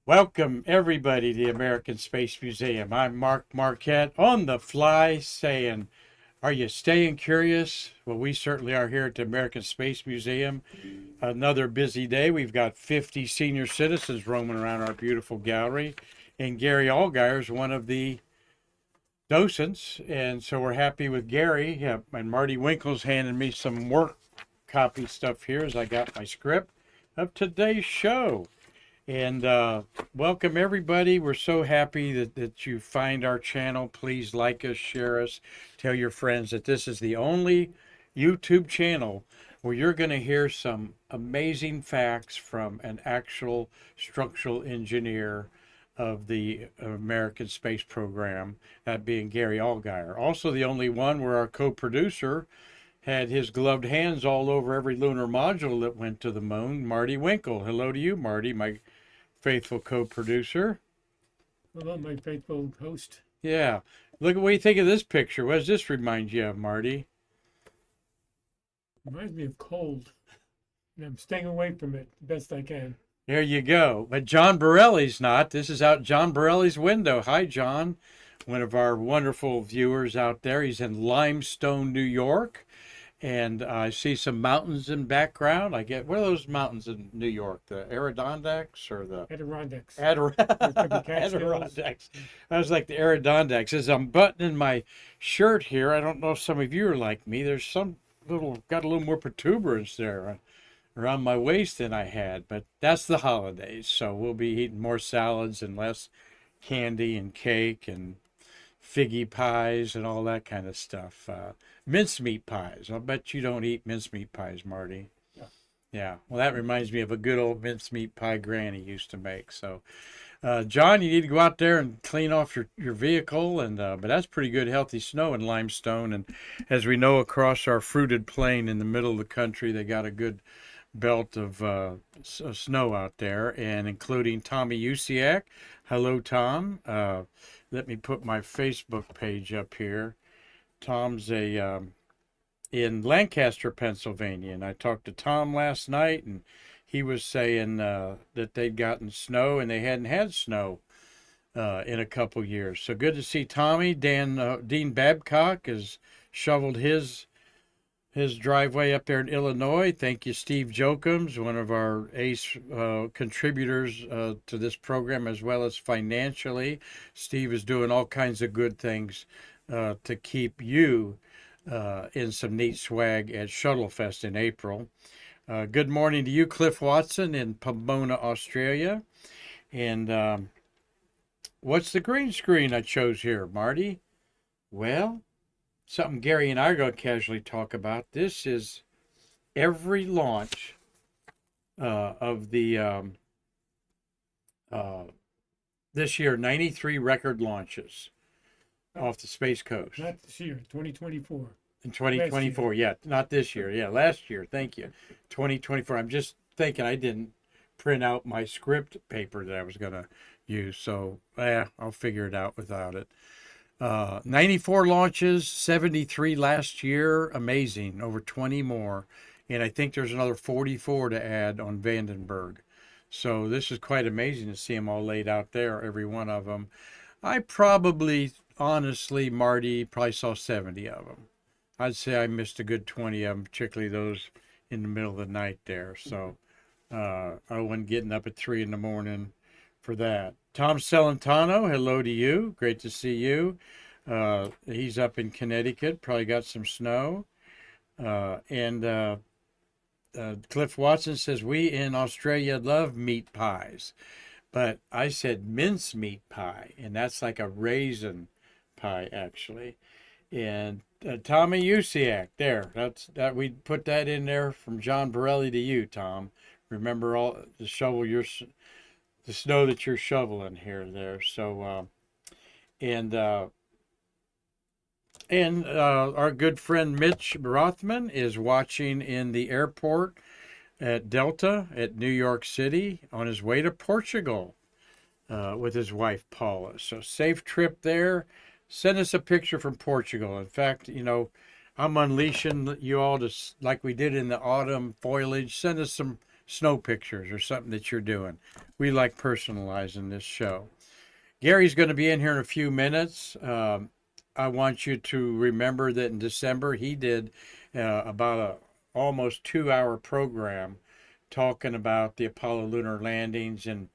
Welcome, everybody, to the American Space Museum. I'm Mark Marquette on the fly saying, are you staying curious? Well, we certainly are here at the American Space Museum. Another busy day. We've got 50 senior citizens roaming around our beautiful gallery. And Gary Allgire is one of the docents. And so we're happy with Gary. Yeah, and Marty Winkle's handing me some work copy stuff here as I got my script of today's show. And welcome everybody. We're so happy that you find our channel. Please like us, share us, tell your friends that this is the only YouTube channel where you're going to hear some amazing facts from an actual structural engineer of the American space program, that being Gary Allgire. Also the only one where our co-producer had his gloved hands all over every lunar module that went to the moon, Marty Winkle. Hello to you, Marty, my faithful co-producer. Hello, my faithful host. Yeah. Look at what you think of this picture. What does this remind you of, Marty? Reminds me of cold, and I'm staying away from it the best I can. There you go. But John Borelli's not. This is out John Borelli's window. Hi, John. One of our wonderful viewers out there. He's in Limestone, New York. And I see some mountains in background. What are those mountains in New York? The Adirondacks or the Adirondacks. Adirondacks. I was like the Adirondacks. As I'm buttoning my shirt here, I don't know if some of you are like me. There's got a little more protuberance there around my waist than I had. But that's the holidays, so we'll be eating more salads and less candy and cake and figgy pies and all that kind of stuff. Mincemeat pies. I'll bet you don't eat mincemeat pies, Marty. Yeah. Yeah. Well, that reminds me of a good old mincemeat pie Granny used to make. So, John, you need to go out there and clean off your vehicle. And but that's pretty good, healthy snow in Limestone. And as we know, across our fruited plain in the middle of the country, they got a good belt of snow out there, and including Tommy Usiak. Hello, Tom. Let me put my Facebook page up here. Tom's in Lancaster, Pennsylvania, and I talked to Tom last night, and he was saying that they'd gotten snow, and they hadn't had snow in a couple years. So good to see Tommy. Dean Babcock has shoveled his driveway up there in Illinois. Thank you, Steve Jokums, one of our ace contributors to this program, as well as financially. Steve is doing all kinds of good things to keep you in some neat swag at Shuttle Fest in April. Good morning to you, Cliff Watson in Pomona, Australia. And what's the green screen I chose here, Marty? Well, something Gary and I are going to casually talk about. This is every launch of the this year, 93 record launches off the Space Coast. Not this year, 2024. In 2024, yeah, not this year. Yeah, last year. Thank you. 2024. I'm just thinking I didn't print out my script paper that I was going to use, so I'll figure it out without it. 94 launches, 73 last year. Amazing. Over 20 more. And I think there's another 44 to add on Vandenberg. So this is quite amazing to see them all laid out there, every one of them. I probably, honestly, Marty, probably saw 70 of them. I'd say I missed a good 20 of them, particularly those in the middle of the night there. So I wasn't getting up at 3 in the morning for that. Tom Celentano, hello to you. Great to see you. He's up in Connecticut, probably got some snow. And Cliff Watson says, we in Australia love meat pies. But I said mincemeat pie, and that's like a raisin pie, actually. And Tommy Usiak, there. That we put that in there from John Borelli to you, Tom. Remember all the snow that you're shoveling here there. So and our good friend Mitch Rothman is watching in the airport at Delta at New York City on his way to Portugal with his wife Paula. So safe trip there. Send us a picture from Portugal. In fact, I'm unleashing you all to, like we did in the autumn foliage, send us some snow pictures or something that you're doing. We like personalizing this show. Gary's going to be in here in a few minutes. I want you to remember that in December he did about a almost 2 hour program talking about the Apollo lunar landings, and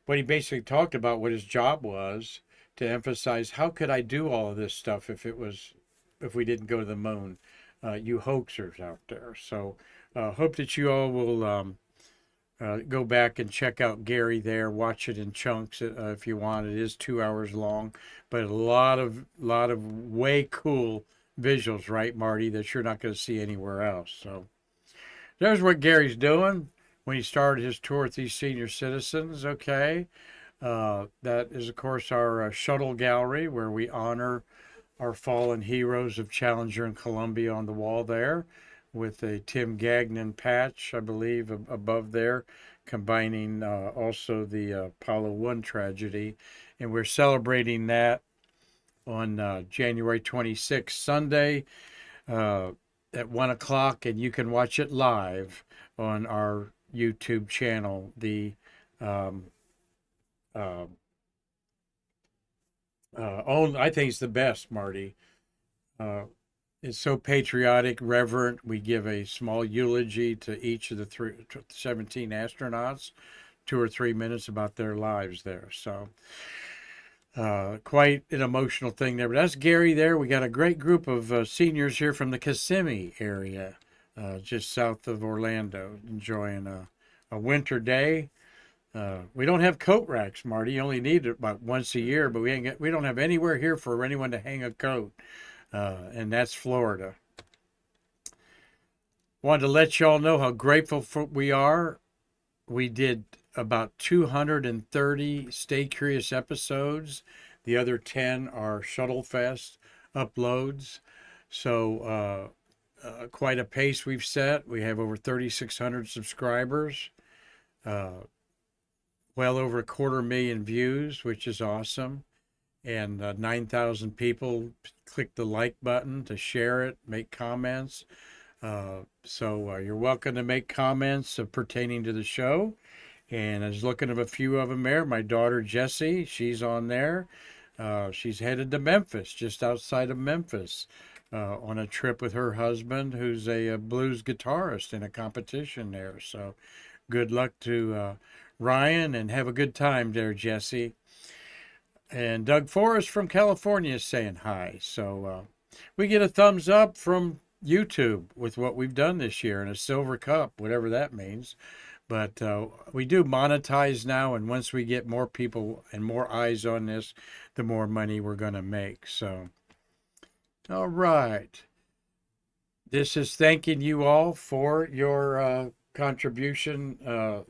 what he basically talked about what his job was, to emphasize how could I do all of this stuff if we didn't go to the moon, you hoaxers out there. So hope that you all will go back and check out Gary there. Watch it in chunks if you want. It is 2 hours long, but a lot of way cool visuals, right, Marty, that you're not going to see anywhere else. So there's what Gary's doing when he started his tour with these senior citizens. Okay, that is of course our Shuttle gallery where we honor our fallen heroes of Challenger and Columbia on the wall there, with a Tim Gagnon patch, I believe, above there, combining also the Apollo 1 tragedy. And we're celebrating that on January 26th, Sunday, at 1 o'clock, and you can watch it live on our YouTube channel. The I think it's the best, Marty. It's so patriotic, reverent. We give a small eulogy to each of the 17 astronauts, 2 or 3 minutes about their lives there. So quite an emotional thing there. But that's Gary there. We got a great group of seniors here from the Kissimmee area, just south of Orlando, enjoying a winter day. We don't have coat racks, Marty. You only need it about once a year, but we don't have anywhere here for anyone to hang a coat. And that's Florida. Wanted to let y'all know how grateful we are. We did about 230 Stay Curious episodes. The other 10 are Shuttle Fest uploads. So quite a pace we've set. We have over 3,600 subscribers. Well over 250,000 views, which is awesome. And 9,000 people click the like button to share it, make comments. So you're welcome to make comments pertaining to the show. And I was looking at a few of them there. My daughter Jessie, she's on there. She's headed to Memphis, just outside of Memphis, on a trip with her husband, who's a blues guitarist in a competition there. So good luck to Ryan, and have a good time there, Jessie. And Doug Forrest from California is saying hi. So we get a thumbs up from YouTube with what we've done this year, and a silver cup, whatever that means. But we do monetize now, and once we get more people and more eyes on this, the more money we're going to make. So, all right. This is thanking you all for your contribution.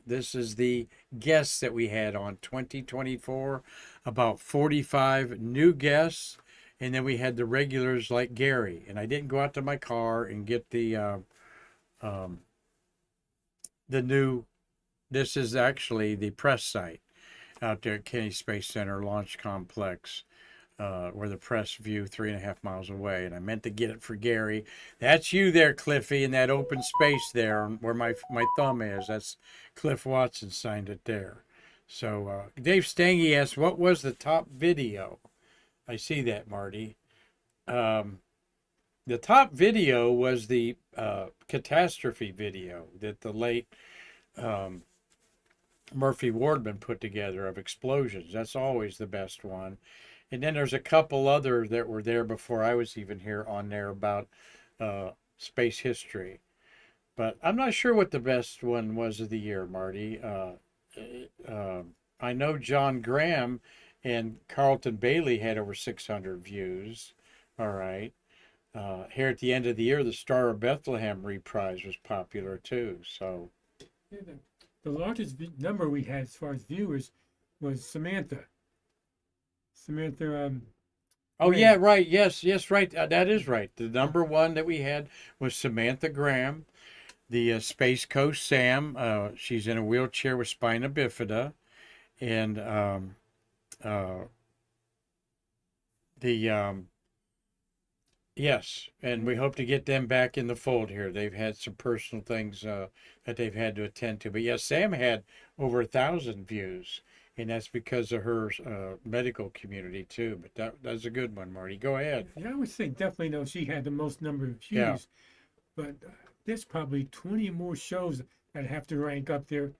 This is the guests that we had on 2024, about 45 new guests, and then we had the regulars like Gary. And I didn't go out to my car and get the new, this is actually the press site out there at Kennedy Space Center Launch Complex, where the press view 3.5 miles away. And I meant to get it for Gary. That's you there, Cliffy, in that open space there where my thumb is. That's Cliff Watson signed it there. So Dave Stange asked, what was the top video? I see that, Marty. The top video was the catastrophe video that the late Murphy Wardman put together of explosions. That's always the best one. And then there's a couple other that were there before I was even here on there about space history. But I'm not sure what the best one was of the year, Marty. I know John Graham and Carlton Bailey had over 600 views. All right. Here at the end of the year, the Star of Bethlehem reprise was popular too. So Yeah, the largest number we had as far as viewers was Samantha. oh Graham. yeah, right. Yes, right. That is right. The number one that we had was Samantha Graham, the Space Coast Sam. She's in a wheelchair with spina bifida, and the Yes, and we hope to get them back in the fold here. They've had some personal things that they've had to attend to. But yes, Sam had over 1,000 views, and that's because of her medical community too. But that's a good one, Marty. Go ahead. Yeah, I would say definitely know she had the most number of Yeah, views, but there's probably 20 more shows that have to rank up there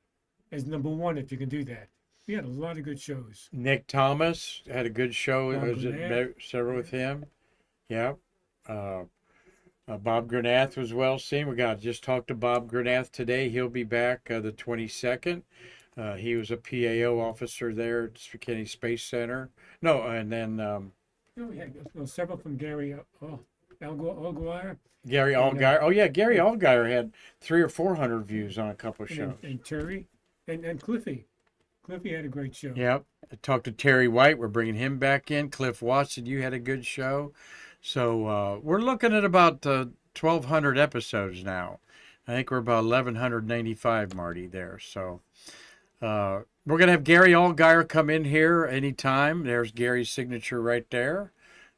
as number one if you can do that. We had a lot of good shows. Nick Thomas had a good show. Bob Was it Gurnett, several with him? Yeah. Uh, Bob Granath was well seen. We got just talked to Bob Granath today. He'll be back the 22nd. He was a PAO officer there at Spokane Space Center. No, and then we had several from Gary Allgire Gary and, Allgire. Oh yeah, Gary Allgire had 300 or 400 views on a couple of shows. and Terry and Cliffy. Cliffy had a great show. Yep. I talked to Terry White. We're bringing him back in. Cliff Watson, you had a good show. So we're looking at about 1,200 episodes now. I think we're about 1,195, Marty, there. So we're going to have Gary Allgire come in here anytime. There's Gary's signature right there.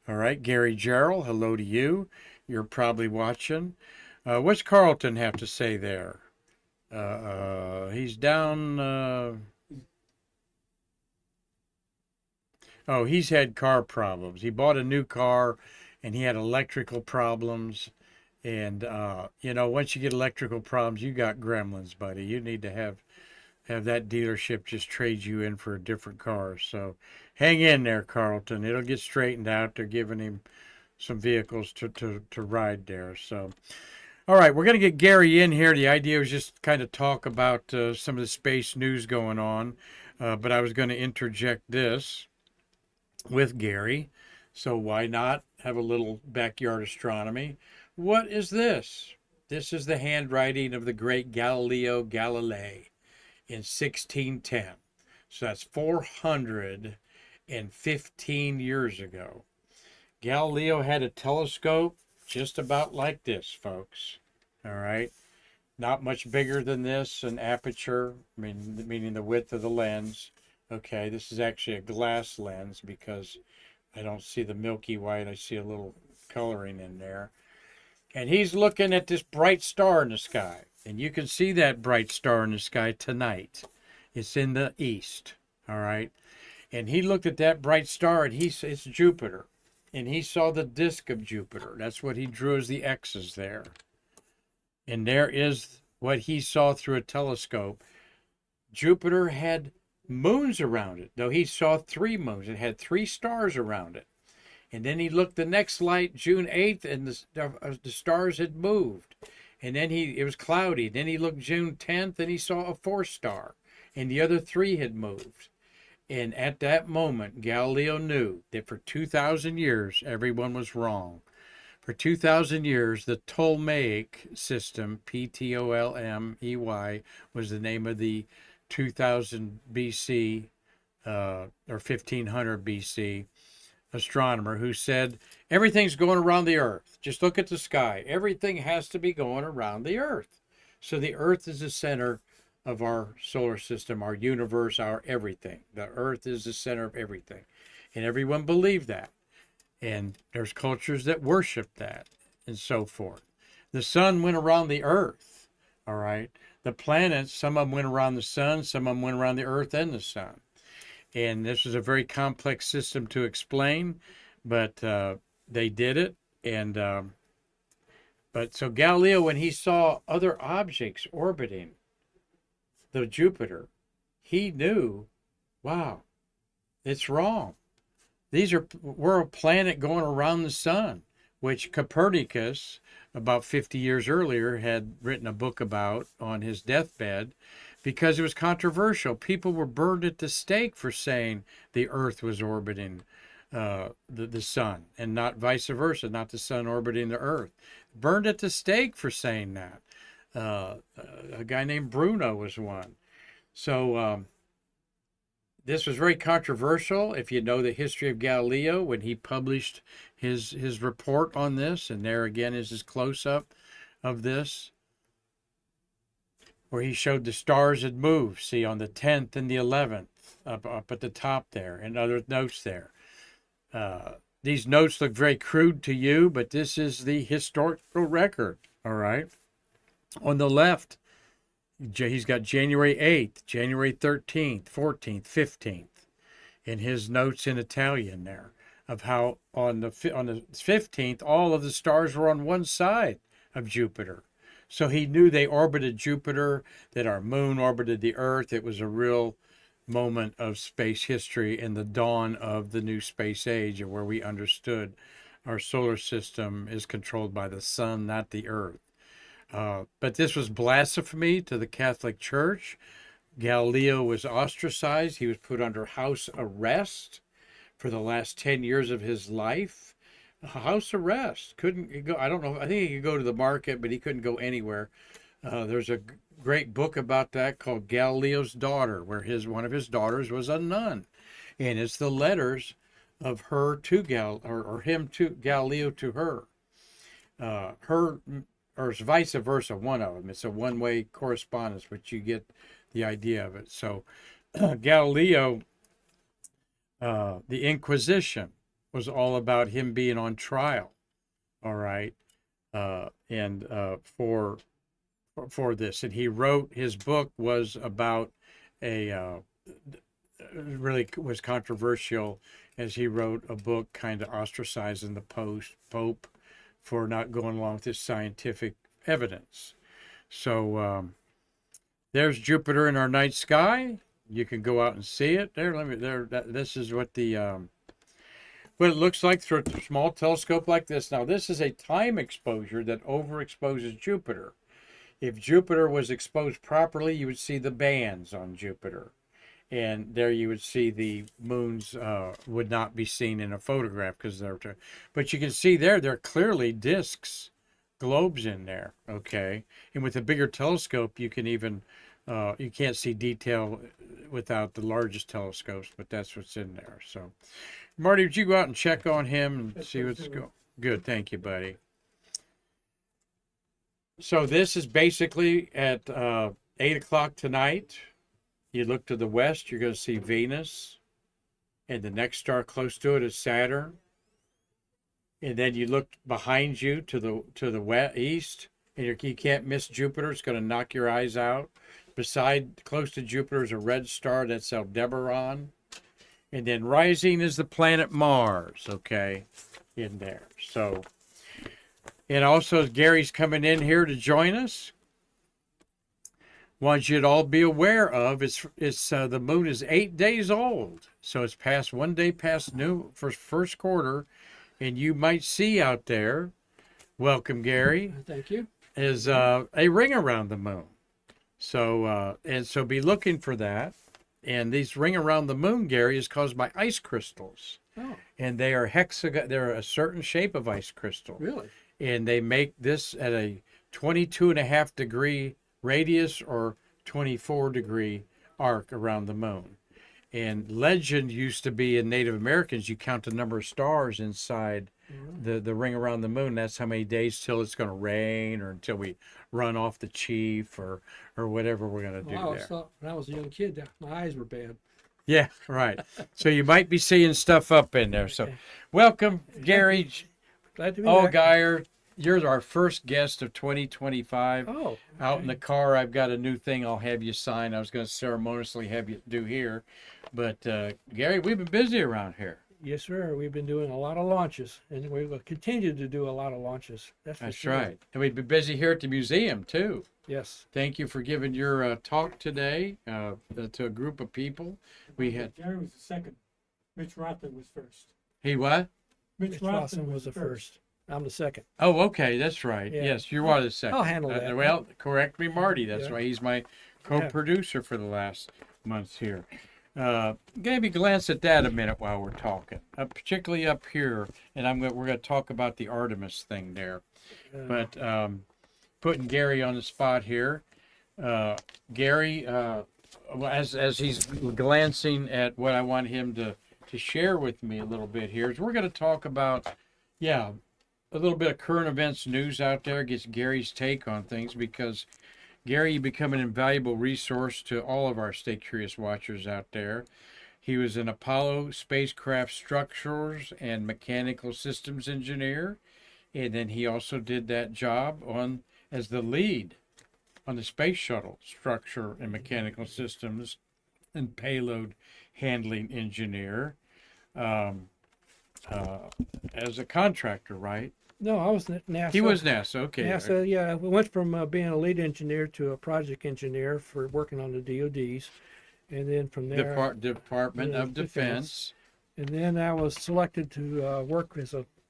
All right, Gary Gerald, hello to you. You're probably watching. What's Carlton have to say there? He's down. Oh, he's had car problems. He bought a new car and he had electrical problems. And, once you get electrical problems, you got gremlins, buddy. You need to have that dealership just trade you in for a different car. So hang in there, Carlton. It'll get straightened out. They're giving him some vehicles to ride there. So, all right, we're going to get Gary in here. The idea was just kind of talk about some of the space news going on. But I was going to interject this with Gary. So why not have a little backyard astronomy? What is this? This is the handwriting of the great Galileo Galilei in 1610. So that's 415 years ago. Galileo had a telescope just about like this, folks. All right. Not much bigger than this, an aperture, meaning the width of the lens. Okay, this is actually a glass lens because I don't see the milky white. I see a little coloring in there. And he's looking at this bright star in the sky. And you can see that bright star in the sky tonight. It's in the east, all right? And he looked at that bright star, and it's Jupiter. And he saw the disk of Jupiter. That's what he drew as the X's there. And there is what he saw through a telescope. Jupiter had moons around it, though he saw 3 moons. It had 3 stars around it. And then he looked the next light, June 8th, and the stars had moved. And then it was cloudy. Then he looked June 10th, and he saw a 4th star. And the other 3 had moved. And at that moment, Galileo knew that for 2,000 years, everyone was wrong. For 2,000 years, the Ptolemaic system, Ptolemy, was the name of the 2000 BC or 1500 BC astronomer who said, everything's going around the earth. Just look at the sky. Everything has to be going around the earth. So the earth is the center of our solar system, our universe, our everything. The earth is the center of everything. And everyone believed that. And there's cultures that worship that and so forth. The sun went around the earth, all right? The planets, some of them went around the sun, some of them went around the earth and the sun. And this is a very complex system to explain, but they did it. And but so Galileo, when he saw other objects orbiting the Jupiter, he knew, wow, it's wrong. We're a planet going around the sun, which Copernicus, about 50 years earlier, had written a book about on his deathbed because it was controversial. People were burned at the stake for saying the Earth was orbiting the sun and not vice versa, not the sun orbiting the Earth. Burned at the stake for saying that. A guy named Bruno was one. So this was very controversial. If you know the history of Galileo, when he published his report on this, and there again is his close-up of this, where he showed the stars had moved, see, on the 10th and the 11th, up at the top there, and other notes there. these notes look very crude to you, but this is the historical record. All right. On the left, he's got January 8th, January 13th, 14th, 15th, in his notes in Italian there, of how on the 15th, all of the stars were on one side of Jupiter. So he knew they orbited Jupiter, that our moon orbited the Earth. It was a real moment of space history and the dawn of the new space age, where we understood our solar system is controlled by the sun, not the Earth. But this was blasphemy to the Catholic Church. Galileo was ostracized. He was put under house arrest for the last 10 years of his life. House arrest. Couldn't go. I don't know. I think he could go to the market, but he couldn't go anywhere. There's a great book about that called Galileo's Daughter, where one of his daughters was a nun, and it's the letters of her to or him to Galileo to her. Her, or it's vice versa, one of them. It's a one-way correspondence, but you get the idea of it. So Galileo, the Inquisition was all about him being on trial, all right, and for this. And he wrote, his book was about really was controversial, as he wrote a book kind of ostracizing the Pope for not going along with his scientific evidence. So there's Jupiter in our night sky. You can go out and see it. This is what what it looks like through a small telescope like this. Now, this is a time exposure that overexposes Jupiter. If Jupiter was exposed properly, you would see the bands on Jupiter. And there you would see the moons would not be seen in a photograph because but you can see they're clearly disks, globes in there, okay? And with a bigger telescope, you can even, you can't see detail without the largest telescopes, but that's what's in there. So, Marty, would you go out and check on him and see what's going on? Good, thank you, buddy. So this is basically at 8 o'clock tonight. You look to the west, you're going to see Venus, and the next star close to it is Saturn. And then you look behind you to the west, east, and you can't miss Jupiter. It's going to knock your eyes out. Beside, close to Jupiter, is a red star. That's Aldebaran. And then rising is the planet Mars, okay, in there. So, and also Gary's coming in here to join us. Want you to all be aware of, the moon is 8 days old. So it's past 1 day past noon for first quarter. And you might see out there, welcome Gary. Thank you. Is a ring around the moon. So, and so be looking for that. And these ring around the moon, Gary, is caused by ice crystals. Oh, And they are they're a certain shape of ice crystal. really? And they make this at a 22.5 degree radius or 24-degree arc around the moon. And legend used to be in Native Americans, you count the number of stars inside the ring around the moon. That's how many days till it's going to rain, or until we run off the chief, or whatever we're going to do Well, I always there. thought when I was a young kid, my eyes were bad. Yeah, right. So you might be seeing stuff up in there. So Okay. welcome, Gary Glad to be back. Allgire. You're our first guest of 2025. Oh, Out in the car, I've got a new thing I'll have you sign. I was going to ceremoniously have you do here. But, Gary, we've been busy around here. yes, sir. We've been doing a lot of launches, and we will continue to do a lot of launches. That's for That's sure. right. And we've been busy here at the museum, too. Yes. Thank you for giving your talk today to a group of people. We had, Gary was the second. Mitch Rothman was first. he what? Mitch Rothman was the first. I'm the second. Oh, okay, that's right. Yeah. Yes, you are the second. I'll handle that. Well, correct me, Marty. That's Yeah. why he's my co-producer for the last months here. Maybe glance at that a minute while we're talking, particularly up here, and we're going to talk about the Artemis thing there. But putting Gary on the spot here, Gary, as he's glancing at what I want him to share with me a little bit here, is we're going to talk about, a little bit of current events news out there, gets Gary's take on things, because Gary, you become an invaluable resource to all of our Stay Curious watchers out there. He was an Apollo spacecraft structures and mechanical systems engineer. And then he also did that job on as the lead on the space shuttle structure and mechanical systems and payload handling engineer um, as a contractor, right? No, I was at NASA. He was NASA, okay. NASA, yeah. We went from being a lead engineer to a project engineer for working on the DoDs, and then from there, Department of Defense. And then I was selected to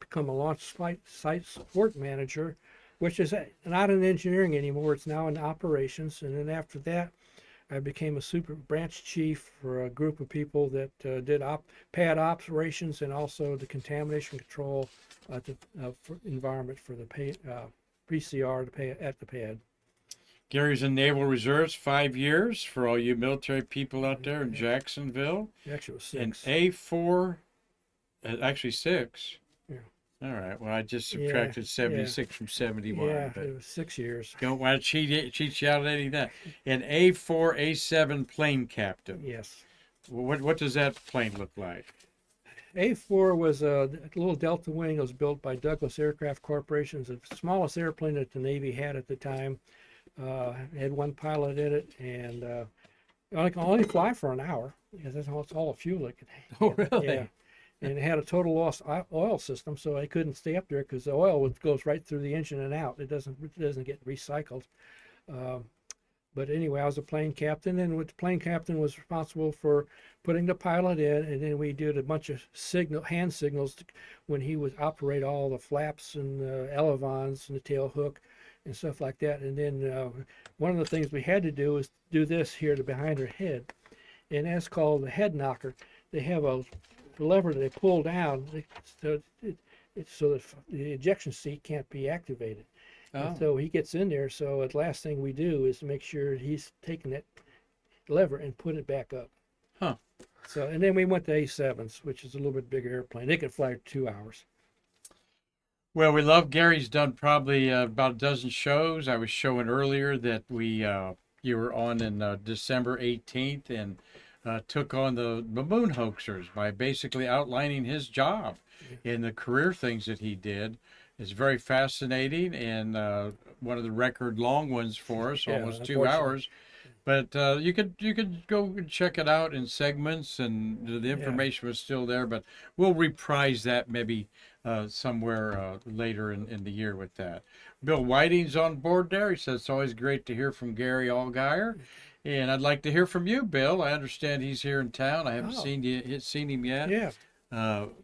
become a launch site support manager, which is not in engineering anymore. It's now in operations. And then after that, I became a super branch chief for a group of people that did pad operations and also the contamination control for environment for the PCR at the pad. Gary's in Naval Reserves 5 years for all you military people out there in Jacksonville. Actually, it was 6. And A4, actually 6. Yeah. All right. Well, I just subtracted 76 from 71. Yeah, but it was 6 years. don't want to cheat you out of any of that. And A4, A7 plane captain. Yes. What does that plane look like? A4 was a little Delta wing. It was built by Douglas Aircraft Corporation. It was the smallest airplane that the Navy had at the time. It had one pilot in it, and it can only fly for an hour because that's all the fuel it could have. Oh, really? Yeah. And it had a total loss oil system, so I couldn't stay up there because the oil goes right through the engine and out. It doesn't get recycled. But anyway, I was a plane captain, and the plane captain was responsible for putting the pilot in, and then we did a bunch of hand signals when he would operate all the flaps and elevons and the tail hook and stuff like that. And then one of the things we had to do was do this here to behind her head, and that's called the head knocker. They have a lever that they pull down so that the ejection seat can't be activated. Oh. And so he gets in there, so the last thing we do is make sure he's taking that lever and put it back up. Huh. So, and then we went to A7s, which is a little bit bigger airplane. They can fly 2 hours. Well, we love Gary's done probably about a dozen shows. I was showing earlier that you were on in December 18th and took on the moon hoaxers by basically outlining his job and the career things that he did. It's very fascinating and one of the record long ones for us, almost 2 hours. But you could go and check it out in segments, and the information was still there. But we'll reprise that maybe somewhere later in the year with that. Bill Whiting's on board there. He says it's always great to hear from Gary Allgire. And I'd like to hear from you, Bill. I understand he's here in town. I haven't seen him yet. Yeah.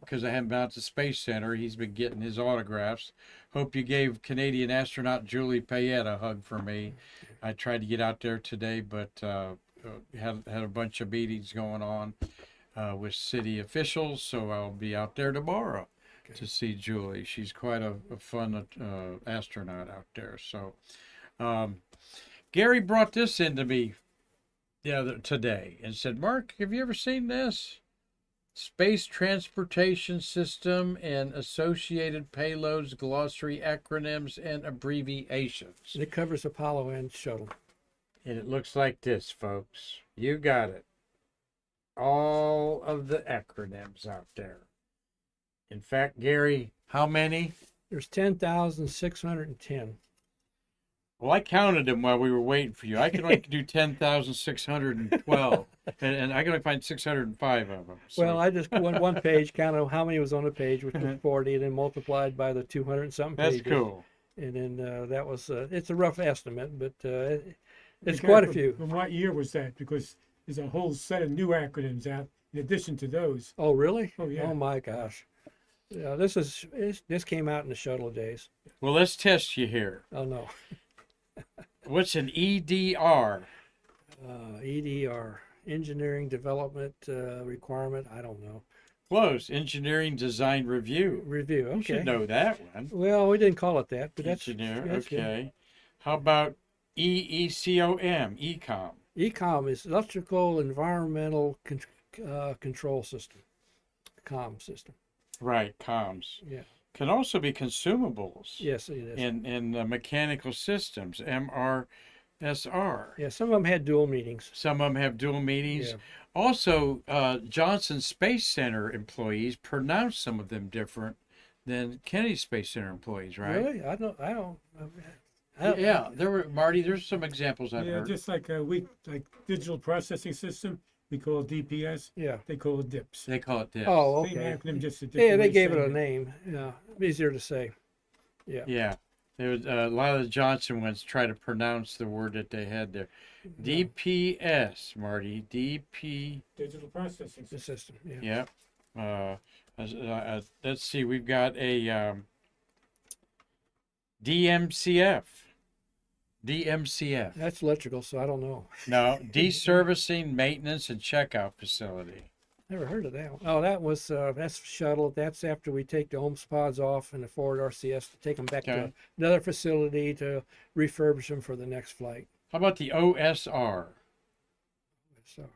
Because I haven't been out to Space Center. He's been getting his autographs. Hope you gave Canadian astronaut Julie Payette a hug for me. I tried to get out there today, but had a bunch of meetings going on with city officials, so I'll be out there tomorrow to see Julie. She's quite a fun astronaut out there. So Gary brought this into me today and said, "Mark, have you ever seen this? Space Transportation System and Associated Payloads Glossary Acronyms and Abbreviations." It covers Apollo and Shuttle. And it looks like this, folks. You got it. All of the acronyms out there. In fact, Gary, how many? There's 10,610. Well, I counted them while we were waiting for you. I can only do 10,612, and I can only find 605 of them. So. Well, I just went one page, counted how many was on the page, which was 40, and then multiplied by the 200 and something pages. That's cool. And then that was, it's a rough estimate, but it's quite a few. From what year was that? Because there's a whole set of new acronyms out in addition to those. Oh, really? Oh, yeah. Oh, my gosh. Yeah, this came out in the Shuttle days. Well, let's test you here. Oh, no. What's an EDR? EDR, Engineering Development Requirement, I don't know. Close. Engineering Design Review. Review, okay. You should know that one. Well, we didn't call it that, but Engineer, that's good. okay. How about EECOM, ECOM? ECOM is Electrical Environmental Control System, COM system. Right, comms. Yeah. Can also be consumables. Yes, it is. In mechanical systems, MRCP, SR. Yeah, some of them had dual meetings. Some of them have dual meanings. Yeah. Also, Johnson Space Center employees pronounce some of them different than Kennedy Space Center employees, right? Really? I don't. Yeah, there were Marty. There's some examples I've Yeah, heard. just like like digital processing system, we call it DPS. Yeah. They call it DIPS. They call it this. Oh, Same okay. acronym, just a different Yeah, way they of gave it saying a name. Yeah, easier to say. Yeah. Yeah, there was a lot of the Johnson ones try to pronounce the word that they had there. DPS, Marty. DP. Digital processing The system. system. Yeah. Yep. Let's see. We've got a DMCF. DMCF. That's electrical, so I don't know. No, deservicing, maintenance, and checkout facility. Never heard of that one. Oh, that's Shuttle. That's after we take the Ohms pods off and the forward RCS to take them back to Okay. another facility to refurbish them for the next flight. How about the OSR So,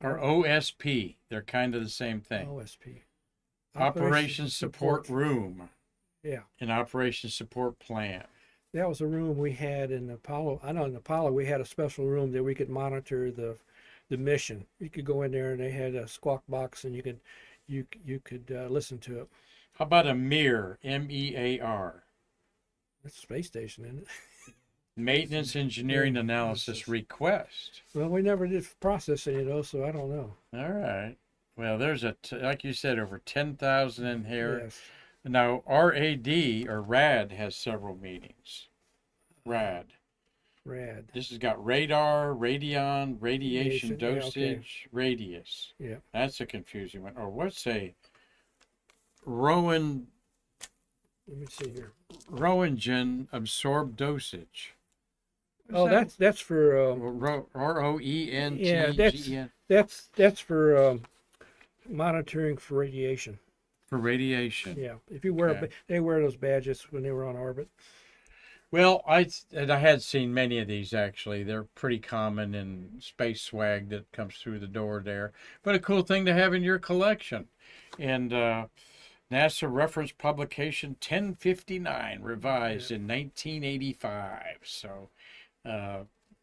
or OSP? They're kind of the same thing. OSP. Operations Support Room Yeah. and Operations Support Plan. That was a room we had in Apollo. I know in Apollo we had a special room that we could monitor the mission. You could go in there and they had a squawk box and you could listen to it. How about a MEAR? MEAR. That's a space station, isn't it? Maintenance Engineering Analysis Request. Well, we never did process any of those, so I don't know. All right. Well, there's like you said, over 10,000 in here. Yes. Now, RAD or RAD has several meanings. RAD. Rad. This has got radar, radion, radiation Radiation, yeah, okay. dosage, radius. Yeah. That's a confusing one. Or what's a Rowan Let me see here. Roentgen absorbed dosage? Oh, that's for ROENTGEN that's for monitoring for radiation. for radiation. Yeah, if you wear Okay. they wear those badges when they were on orbit. Well, I had seen many of these actually. They're pretty common in space swag that comes through the door there. But a cool thing to have in your collection. And NASA reference publication 1059, revised in 1985. So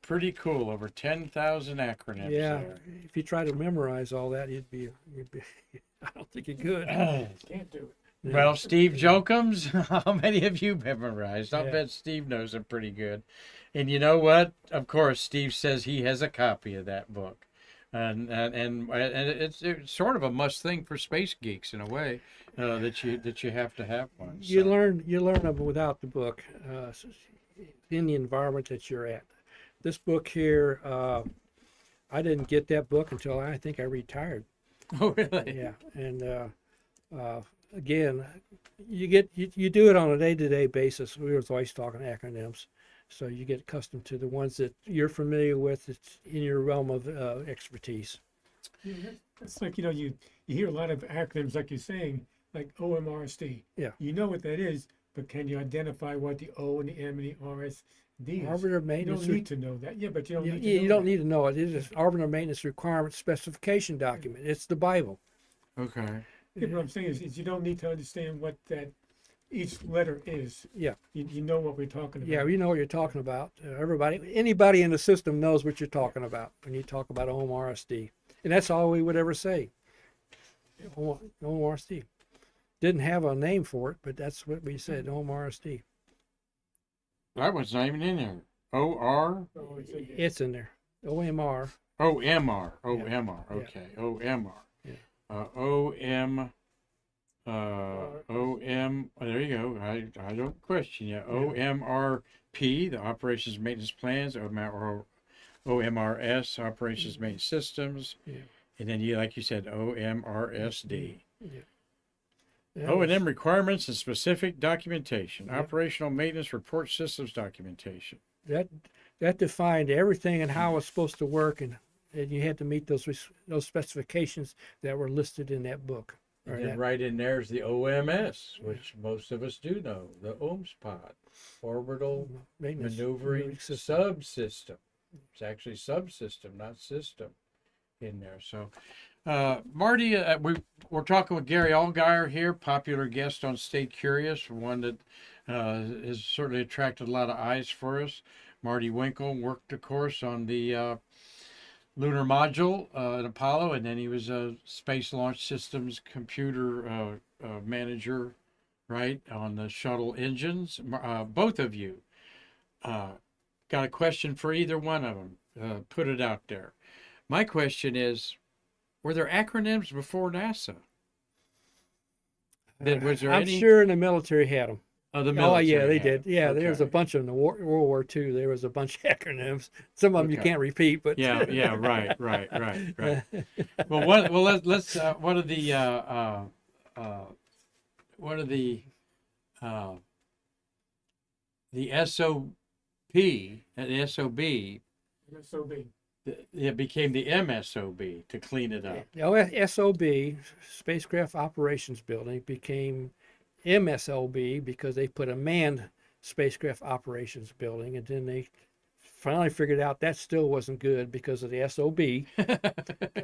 pretty cool. Over 10,000 acronyms Yeah, there. if you try to memorize all that, you'd be I don't think you could. Can't do it. Well, Steve Jokums, how many have you memorized? I'll Yeah. bet Steve knows them pretty good. And you know what? Of course, Steve says he has a copy of that book. And it's sort of a must thing for space geeks in a way, that you have to have one. You So, learn them without the book, in the environment that you're at. This book here, I didn't get that book until I think I retired. oh really? Yeah, and again, you do it on a day-to-day basis. We were always talking acronyms, so you get accustomed to the ones that you're familiar with. It's in your realm of expertise. Yeah, it's like, you hear a lot of acronyms, like you're saying, like OMRSD. Yeah. You know what that is, but can you identify what the O and the M and the RSD is? Arbiter You maintenance. don't need to know that. Yeah, but you don't need to know You don't that. need to know it. It is arbiter maintenance requirement specification document. It's the Bible. Okay. Yeah, what I'm saying is you don't need to understand what that each letter is. Yeah. You know what we're talking about. Yeah, you know what you're talking about. Anybody in the system knows what you're talking about when you talk about OMRSD. And that's all we would ever say. OMRSD. Didn't have a name for it, but that's what we said, OMRSD. That one's not even in there. OR? Oh, it's in there. It's in there. OMR. OMR. Yeah. OMR. Okay. OMR. Yeah. OM. OM. Oh, there you go. I don't question you. OMRP, the operations maintenance plans. OMRS, operations maintenance systems. Yeah. And then like you said, OMRSD. That Oh, was- and then requirements and specific documentation. Yeah. Operational maintenance report systems documentation. that defined everything and how it's supposed to work, and you had to meet those specifications that were listed in that book. Or And then that- right in there is the OMS, which most of us do know, the Ohms pod, orbital maintenance maneuvering system. subsystem. It's actually subsystem, not system in there. So, Marty, we're talking with Gary Allgire here, popular guest on Stay Curious, one that has certainly attracted a lot of eyes for us. Marty Winkle worked, of course, on the lunar module at Apollo, and then he was a Space Launch Systems computer manager, right, on the shuttle engines. Both of you got a question for either one of them. Put it out there. My question is, were there acronyms before NASA? Was there I'm any? sure the military had them. Oh, the Oh, military yeah, they had did. it. Yeah, there's a Okay. bunch of them in the World War II. There was a bunch of acronyms. Some of them you Okay. can't repeat, but Yeah, right. Well, let's what are the SOP and the SOB? SOB. It became the MSOB to clean it up. the SOB, Spacecraft Operations Building, became MSOB because they put a manned spacecraft operations building, and then they finally figured out that still wasn't good because of the SOB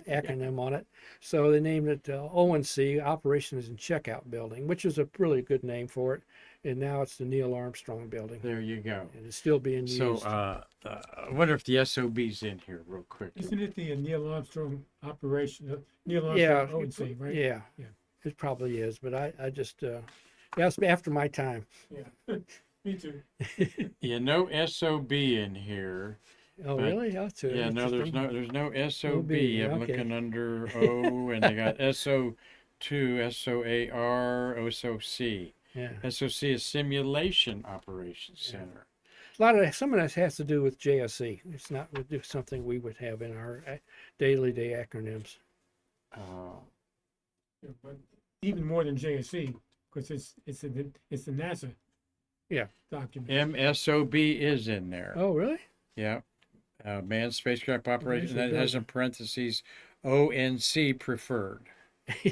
acronym on it. So they named it ONC, Operations and Checkout Building, which is a really good name for it. And now it's the Neil Armstrong Building, There you go. and it's still being used. So I wonder if the SOB's in here real quick. Isn't it the Neil Armstrong operation? Neil Yeah, Armstrong ONC, right? yeah, Yeah. it probably is. But I just that's after my time. Yeah. Me too. Yeah, no SOB in here. Oh, But- really? That's Yeah, no, there's interesting. no SOB. OB, I'm okay. looking under O, and they got SO2, SOAR, SOC. Yeah. SOC is Simulation Operations Center. Some of that has to do with JSC. It's not something we would have in our daily day acronyms. Uh, Yeah, but even more than JSC, because it's the NASA. Yeah. Document. MSOB is in there. Oh, really? Yeah. Manned Spacecraft Operations. There's That a has in parentheses ONC preferred.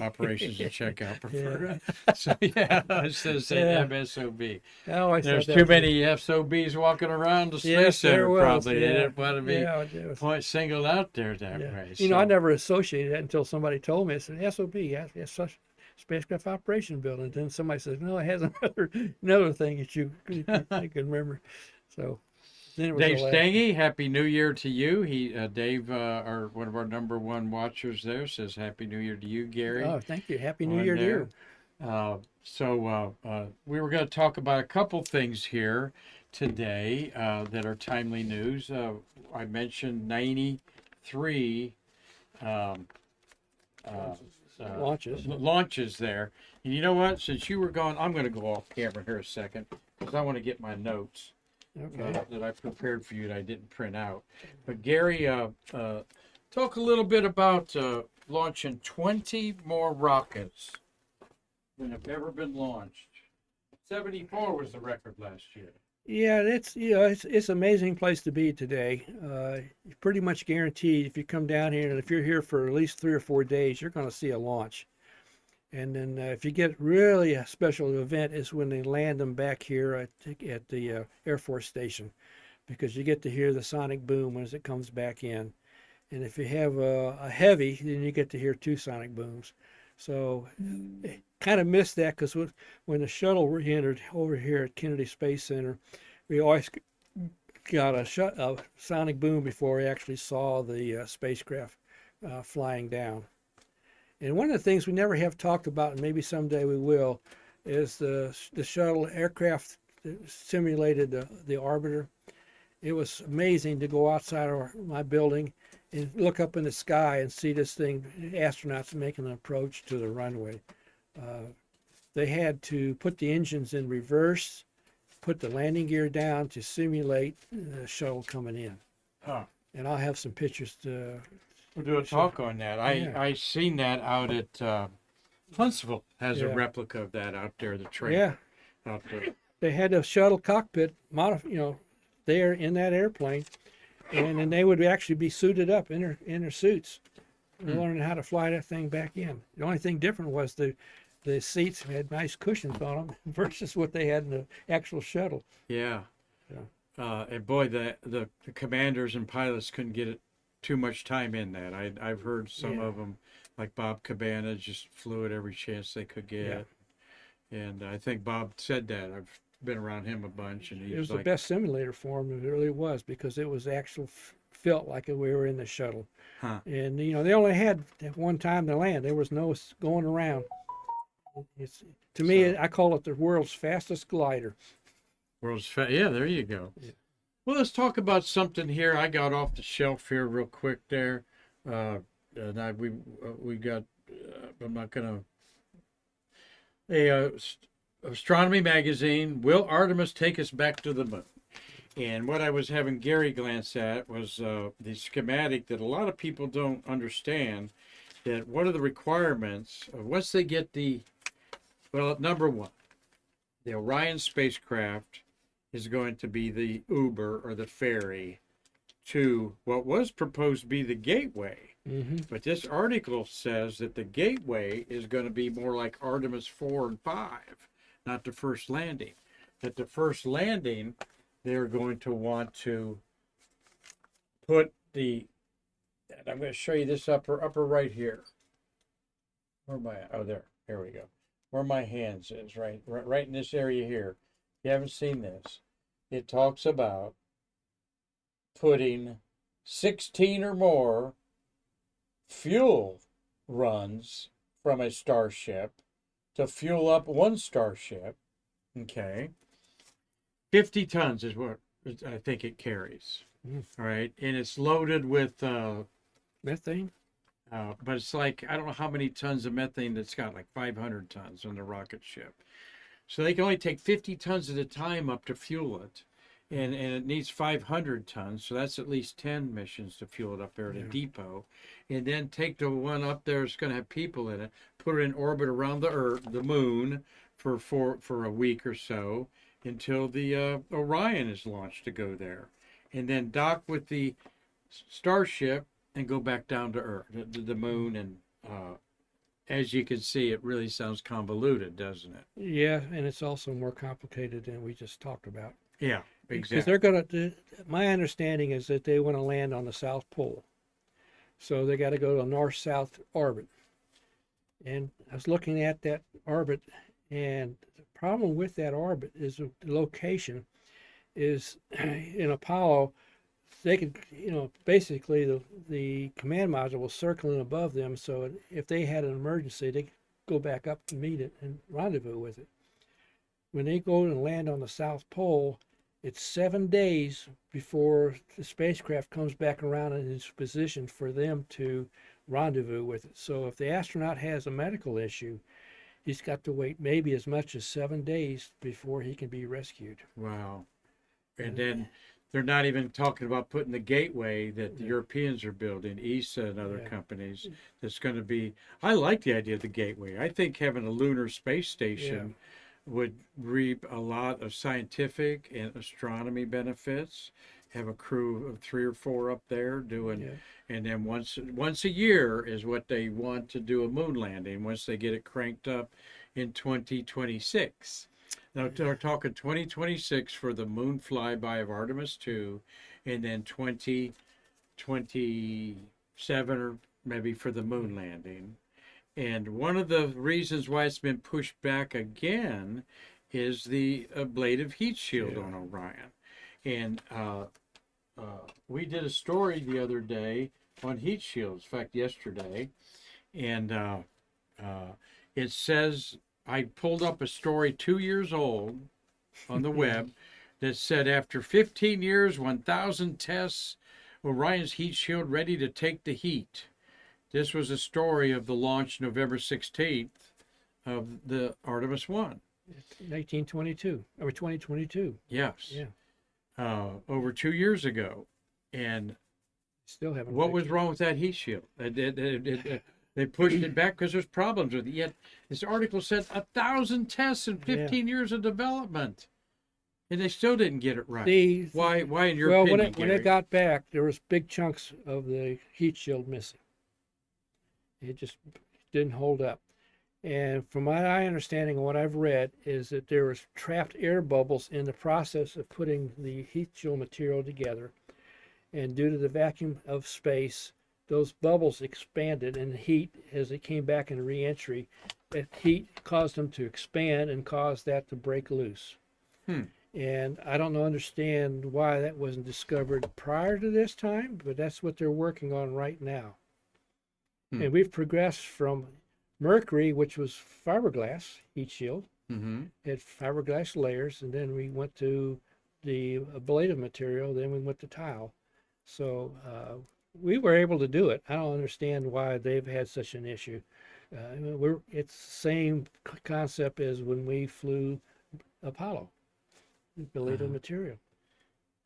Operations and Checkout preferred. So, yeah, it says Yeah. MSOB. I always There's thought too that was- many SOBs walking around the Space Yes, there Center, was, probably. They yeah. didn't want to be Yeah, it was- singled out there that yeah. way. You know, So- I never associated that until somebody told me. I said SOB, yes, such spacecraft operation building. Then somebody says, no, it has another thing that I can remember. So then it was Dave the last- Stange, Happy New Year to you. Dave, one of our number one watchers there, says Happy New Year to you, Gary. Oh, thank you. Happy New on Year to there. you. So we were going to talk about a couple things here today that are timely news. I mentioned 93 launches there. And you know what? Since you were gone, I'm going to go off camera here a second because I want to get my notes Okay. that I prepared for you that I didn't print out. But Gary, talk a little bit about launching 20 more rockets than have ever been launched. 74 was the record last year. Yeah, it's an amazing place to be today. You're pretty much guaranteed if you come down here, and if you're here for at least 3 or 4 days, you're going to see a launch. And then if you get really a special event is when they land them back here at the Air Force Station, because you get to hear the sonic boom as it comes back in. And if you have a heavy, then you get to hear 2 sonic booms. So kind of missed that because when the shuttle re-entered over here at Kennedy Space Center, we always got a sonic boom before we actually saw the spacecraft flying down. And one of the things we never have talked about, and maybe someday we will, is the shuttle aircraft that simulated the orbiter. It was amazing to go outside of my building and look up in the sky and see this thing, astronauts making an approach to the runway. They had to put the engines in reverse, put the landing gear down to simulate the shuttle coming in. Huh. And I'll have some pictures to. We'll do a talk on that. Yeah. I seen that out at Huntsville has a Yeah. replica of that out there, the train Yeah, out there. they had a shuttle cockpit there in that airplane, and then they would actually be suited up in their suits, learning how to fly that thing back in. The only thing different was the seats had nice cushions on them versus what they had in the actual shuttle. Yeah. Yeah. And boy, the commanders and pilots couldn't get it too much time in that. I've heard some Yeah. of them, like Bob Cabana, just flew it every chance they could get. And I think Bob said that. I've been around him a bunch, and It he's was like, the best simulator for him. It really was, because it was actual felt like we were in the shuttle. huh. And they only had one time to land. There was no going around. It's to me, So- I call it the world's fastest glider. Yeah, there you go. Yeah. Well, let's talk about something here. I got off the shelf here real quick there, and we got. I'm not gonna. Astronomy magazine. Will Artemis take us back to the moon? And what I was having Gary glance at was the schematic that a lot of people don't understand. That what are the requirements of once they get number one, the Orion spacecraft is going to be the Uber or the ferry to what was proposed to be the gateway. Mm-hmm. But this article says that the gateway is going to be more like Artemis 4 and 5, not the first landing. That the first landing, they're going to want to put and I'm going to show you this upper right here. Where am I? Oh, there we go. Where my hands is, right in this area here. If you haven't seen this, it talks about putting 16 or more fuel runs from a starship to fuel up one starship. Okay. 50 tons is what I think it carries. Mm. All right. And it's loaded with, Methane. but it's like, I don't know how many tons of methane that's got, like 500 tons on the rocket ship. So they can only take 50 tons at a time up to fuel it. And it needs 500 tons, so that's at least 10 missions to fuel it up there at a depot. And then take the one up there that's going to have people in it, put it in orbit around the moon for a week or so until the Orion is launched to go there. And then dock with the Starship and go back down to Earth, the moon. And as you can see, it really sounds convoluted, doesn't it? Yeah, and it's also more complicated than we just talked about. Yeah, Because exactly. they're going to. My understanding is that they want to land on the South Pole, so they got to go to a north-south orbit. And I was looking at that orbit, and the problem with that orbit is the location. Is in Apollo, they could, basically the command module was circling above them, so if they had an emergency, they could go back up and meet it and rendezvous with it. When they go and land on the South Pole, it's 7 days before the spacecraft comes back around in its position for them to rendezvous with it. So if the astronaut has a medical issue, he's got to wait maybe as much as 7 days before he can be rescued. Wow. And then they're not even talking about putting the gateway that the Europeans are building, ESA and other companies. That's going to be. I like the idea of the gateway. I think having a lunar space station would reap a lot of scientific and astronomy benefits. Have a crew of 3 or 4 up there doing, and then once a year is what they want to do a moon landing. Once they get it cranked up in 2026. Now they're talking 2026 for the moon flyby of Artemis 2, and then 2027 or maybe for the moon landing. And one of the reasons why it's been pushed back again is the ablative heat shield on Orion. And we did a story the other day on heat shields, in fact, yesterday. And it says, I pulled up a story 2 years old on the web that said after 15 years, 1,000 tests, Orion's heat shield ready to take the heat. This was a story of the launch November 16th of the Artemis 1. 1922 or 2022. Yes. Yeah. Over 2 years ago. And Still haven't. what fixed was it. wrong with that heat shield? They pushed it back because there's problems with it. Yet this article said 1,000 tests and 15 years of development. And they still didn't get it right. Why in your opinion, when Gary? it got back, there was big chunks of the heat shield missing. It just didn't hold up. And from my understanding and what I've read is that there was trapped air bubbles in the process of putting the heat shield material together. And due to the vacuum of space, those bubbles expanded, and heat, as it came back in re-entry, that heat caused them to expand and caused that to break loose. Hmm. And I don't understand why that wasn't discovered prior to this time, but that's what they're working on right now. Hmm. And we've progressed from mercury, which was fiberglass heat shield, Mm-hmm. had fiberglass layers, and then we went to the ablative material, then we went to tile. So we were able to do it. I don't understand why they've had such an issue. It's the same concept as when we flew Apollo, ablative material.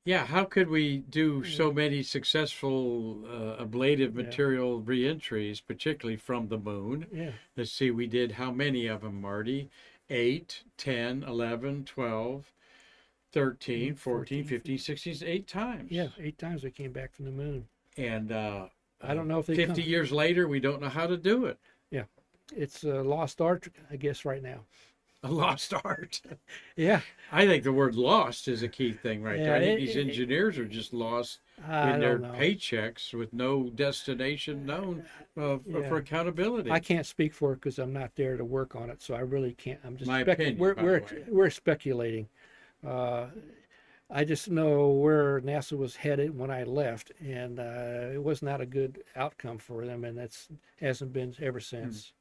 Yeah, how could we do Yeah. so many successful ablative Yeah. material reentries, particularly from the moon? Yeah, Let's see, we did how many of them, Marty? 8, 10, 11, 12, 13, 14, 15, 16, 8 times. yeah, 8 times we came back from the moon. And I don't know if they 50 come. years later, we don't know how to do it. Yeah, it's a lost art, I guess, right now. A lost art. Yeah, I think the word lost is a key thing right there. Yeah, I think these engineers are just lost I in their don't know. paychecks with no destination known Yeah. for accountability. I can't speak for it because I'm not there to work on it, so I really can't. I'm just My opinion, we're by the way. we're speculating. Uh, I just know where NASA was headed when I left, and it was not a good outcome for them, and that's hasn't been ever since.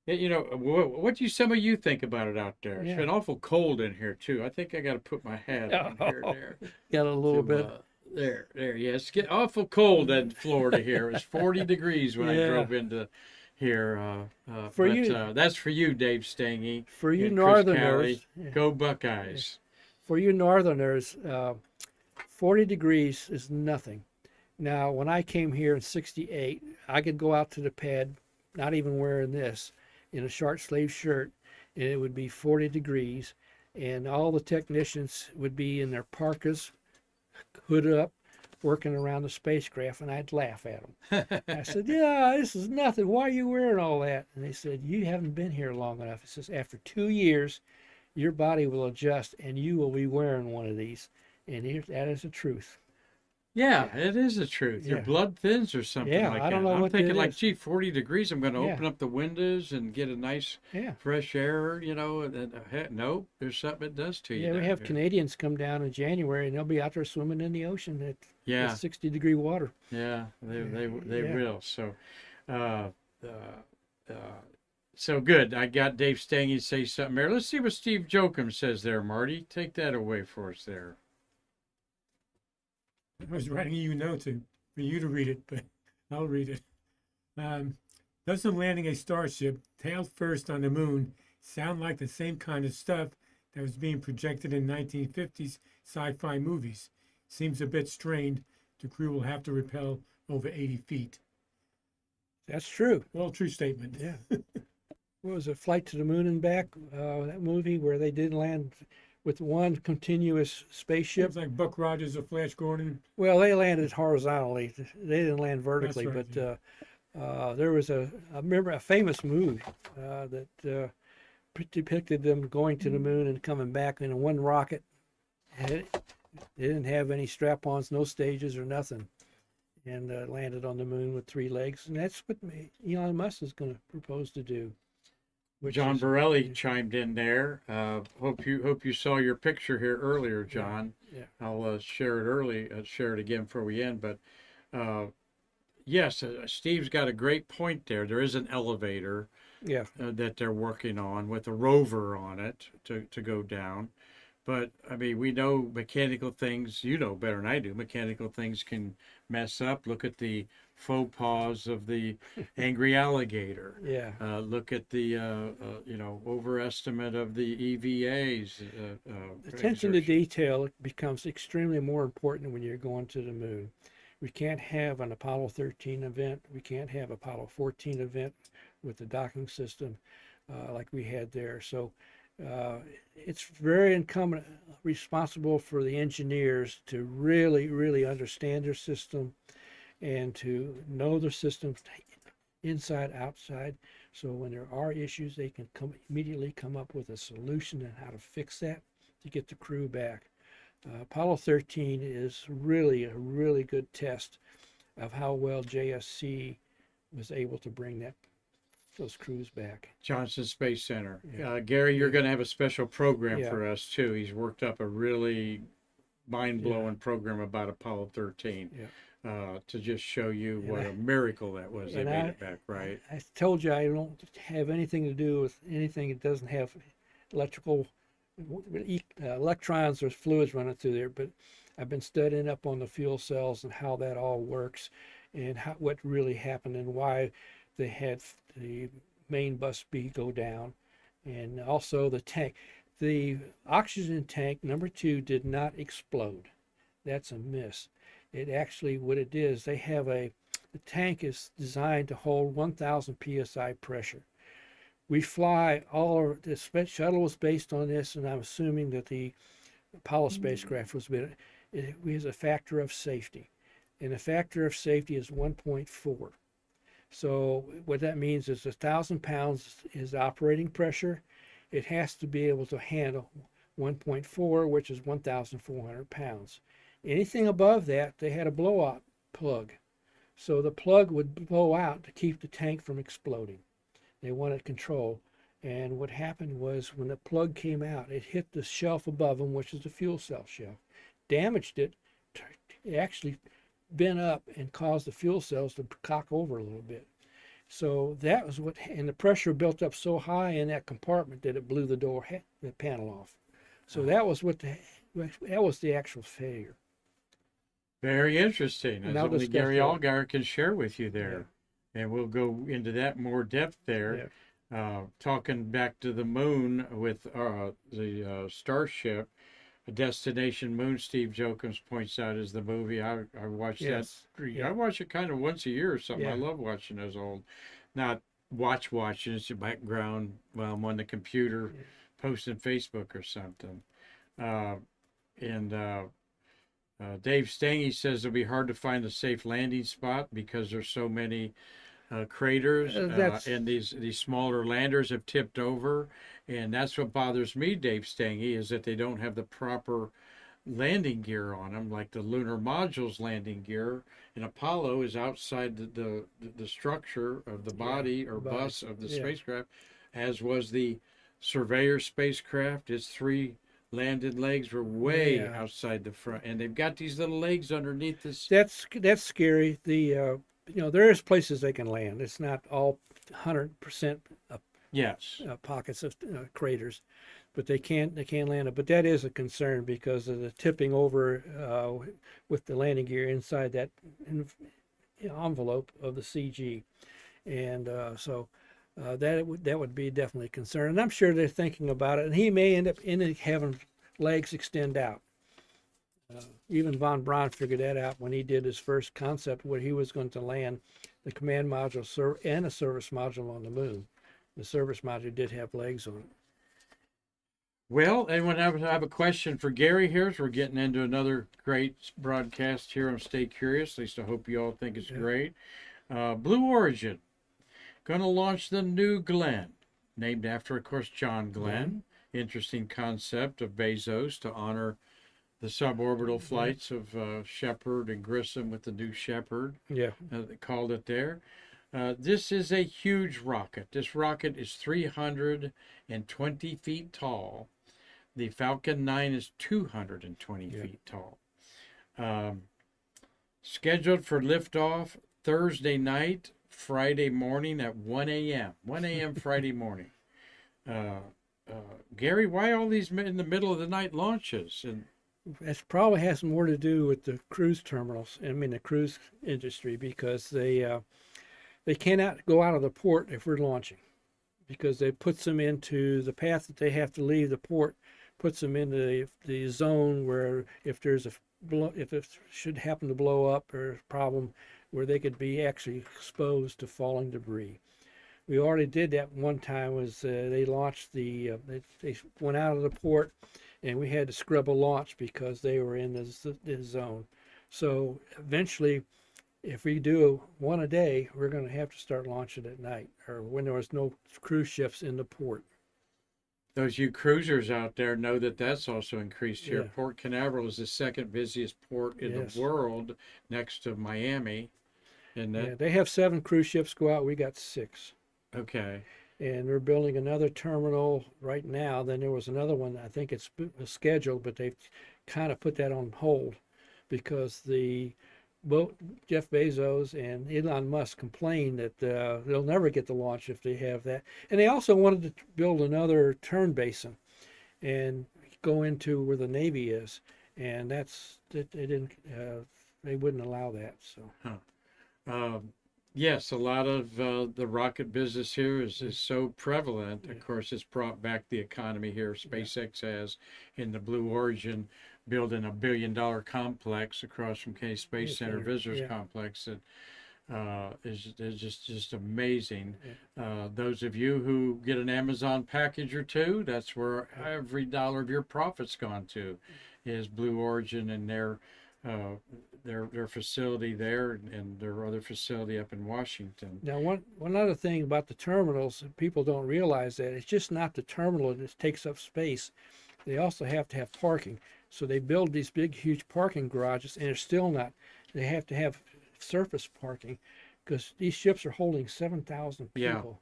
You know, what do some of you think about it out there? It's Yeah. been awful cold in here too. I think I got to put my hat on here. There, Got a little to, bit. there. Yes, get awful cold in Florida here. It was 40 degrees when I Yeah. drove into here. For but you- that's for you, Dave Stangy. For you and Chris Cali. Northerners, yeah. Go Buckeyes. For you Northerners, 40 degrees is nothing. Now, when I came here in '68, I could go out to the pad, not even wearing this, in a short sleeve shirt, and it would be 40 degrees, and all the technicians would be in their parkas, hood up, working around the spacecraft, and I'd laugh at them. I said, "Yeah, this is nothing. Why are you wearing all that?" And they said, "You haven't been here long enough." It says, "After 2 years, your body will adjust, and you will be wearing one of these." And that is the truth. Yeah, it is the truth. Your Yeah. blood thins or something Yeah, like I don't that. know I'm what thinking it like, is. gee, 40 degrees, I'm going to Yeah. open up the windows and get a nice Yeah. fresh air, you know. And nope, there's something it does to you. Yeah, we down have here. Canadians come down in January, and they'll be out there swimming in the ocean at Yeah, 60-degree water. yeah, they Yeah. will. So, uh, uh, uh, so good. I got Dave Stangy to say something there. Let's see what Steve Jokum says there, Marty. Take that away for us there. I was writing you a note for you to read it, but I'll read it. Doesn't landing a starship tail first on the moon sound like the same kind of stuff that was being projected in 1950s sci-fi movies? Seems a bit strained. The crew will have to rappel over 80 feet. That's true. Well, true statement. Yeah. What was it, Flight to the Moon and Back? That movie where they did land with one continuous spaceship. It's like Buck Rogers or Flash Gordon. Well, they landed horizontally. They didn't land vertically, right, but there was I remember a famous movie that depicted them going to the moon and coming back in one rocket. They didn't have any strap-ons, no stages or nothing, and landed on the moon with 3 legs. And that's what Elon Musk is going to propose to do. John Borelli chimed in there. Hope you saw your picture here earlier, John. Yeah. I'll share it again before we end. But yes, Steve's got a great point there. There is an elevator Yeah. that they're working on with a rover on it to go down. But I mean, we know mechanical things. You know better than I do. Mechanical things can mess up. Look at the faux pas of the angry alligator. Yeah. Look at the overestimate of the EVAs. Attention to detail becomes extremely more important when you're going to the moon. We can't have an Apollo 13 event. We can't have Apollo 14 event with the docking system like we had there. So it's very incumbent responsible for the engineers to really, really understand their system and to know the system inside, outside. So when there are issues, they can immediately come up with a solution and how to fix that to get the crew back. Apollo 13 is really a really good test of how well JSC was able to bring that those crews back. Johnson Space Center. Yeah. Gary, you're going to have a special program Yeah. for us too. He's worked up a really mind-blowing program about Apollo 13 to just show you what a miracle that was. They made it back, right? I told you I don't have anything to do with anything that doesn't have electrical electrons or fluids running through there, but I've been studying up on the fuel cells and how that all works and what really happened and why they had the main bus B go down, and also the tank. The oxygen tank number 2 did not explode. That's a miss. It actually, what it is, they have the tank is designed to hold 1,000 psi pressure. We fly the shuttle was based on this, and I'm assuming that the Apollo spacecraft was based. It was a factor of safety, and the factor of safety is 1.4. So what that means is 1,000 pounds is operating pressure. It has to be able to handle 1.4, which is 1,400 pounds. Anything above that, they had a blowout plug. So the plug would blow out to keep the tank from exploding. They wanted control. And what happened was when the plug came out, it hit the shelf above them, which is the fuel cell shelf, damaged it. It actually bent up and caused the fuel cells to cock over a little bit. So that was and the pressure built up so high in that compartment that it blew the panel off. So that was that was the actual failure. Very interesting. As only Gary Allgire can share with you there. Yeah. And we'll go into that more depth there. Yeah. Talking back to the moon with the Starship, A Destination Moon, Steve Jokins points out is the movie. I watched that. Yeah. I watch it kind of once a year or something. Yeah. I love watching those old, not watching, it's the background while I'm on the computer posting Facebook or something. Dave Stange says it'll be hard to find a safe landing spot because there's so many craters and these smaller landers have tipped over, and that's what bothers me, Dave Stange, is that they don't have the proper landing gear on them, like the lunar module's landing gear. And Apollo is outside the structure of the body or bus of the spacecraft, as was the Surveyor spacecraft. Its 3 landed legs were way outside the front, and they've got these little legs underneath this. That's scary. There is places they can land. It's not all 100% pockets of craters, but they can land it. But that is a concern because of the tipping over with the landing gear inside that envelope of the CG, and that would be definitely a concern. And I'm sure they're thinking about it. And he may end up having legs extend out. Even von Braun figured that out when he did his first concept where he was going to land the command module and a service module on the moon. The service module did have legs on it. Well, anyone have a question for Gary here? As we're getting into another great broadcast here on Stay Curious. At least I hope you all think it's great. Blue Origin, going to launch the New Glenn, named after, of course, John Glenn. Interesting concept of Bezos to honor the suborbital flights of Shepard and Grissom with the New Shepard. They called it there. This is a huge rocket. This rocket is 320 feet tall. The Falcon 9 is 220 feet tall. Scheduled for liftoff Thursday night, Friday morning at 1 a.m. 1 a.m. Friday morning. Gary, why all these in the middle of the night launches? And it probably has more to do with the cruise terminals. The cruise industry, because they cannot go out of the port if we're launching, because it puts them into the path that they have to leave the port, puts them into the zone where if it should happen to blow up or a problem, where they could be actually exposed to falling debris. We already did that one time. They launched they went out of the port, and we had to scrub a launch because they were in the zone. So eventually, if we do one a day, we're going to have to start launching at night or when there was no cruise ships in the port. Those you cruisers out there know that that's also increased here. Port Canaveral is the second busiest port in the world, next to Miami. And they have 7 cruise ships go out. We got 6. Okay. and they're building another terminal right now. Then there was another one, I think it's scheduled, but they've kind of put that on hold because both Jeff Bezos and Elon Musk complained that they'll never get the launch if they have that. And they also wanted to build another turn basin and go into where the Navy is, and they wouldn't allow that. So Yes, a lot of the rocket business here is so prevalent. Of course, it's brought back the economy here. SpaceX has in the Blue Origin, building $1 billion complex across from Kennedy Space Center Visitors Yeah. Complex that is just amazing. Those of you who get an Amazon package or two, that's where every dollar of your profit's gone to, is Blue Origin and their facility there and their other facility up in Washington. now one other thing about the terminals, people don't realize that it's just not the terminal that takes up space. They also have to have parking. So they build these big, huge parking garages, and they're still not. They have to have surface parking because these ships are holding 7,000 people.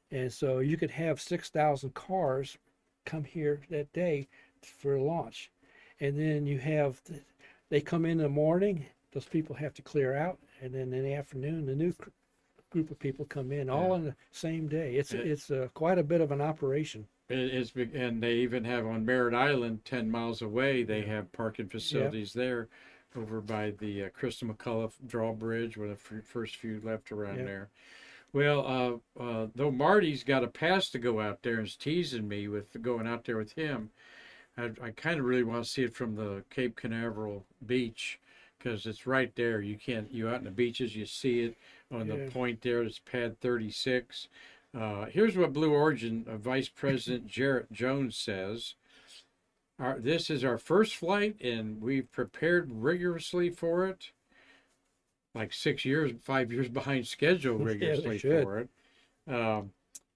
Yeah. And so you could have 6,000 cars come here that day for launch. And then they come in the morning, those people have to clear out, and then in the afternoon, the new group of people come in all on the same day. It's quite a bit of an operation. And they even have on Merritt Island, 10 miles away, they have parking facilities there over by the Krista McCullough drawbridge where the first few left around there. Well, though Marty's got a pass to go out there and is teasing me with going out there with him, I kind of really want to see it from the Cape Canaveral beach because it's right there. You out in the beaches, you see it on the point there. It's pad 36. Here's what Blue Origin Vice President Jarrett Jones says. This is our first flight, and we've prepared rigorously for it. Like 5 years behind schedule rigorously for it.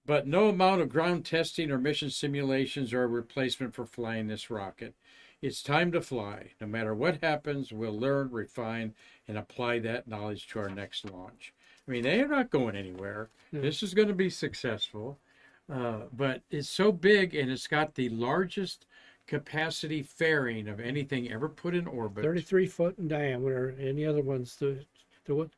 But no amount of ground testing or mission simulations are a replacement for flying this rocket. It's time to fly. No matter what happens, we'll learn, refine, and apply that knowledge to our next launch. I mean, they are not going anywhere. No. This is going to be successful. But it's so big, and it's got the largest capacity fairing of anything ever put in orbit. 33 foot in diameter, and the other one's the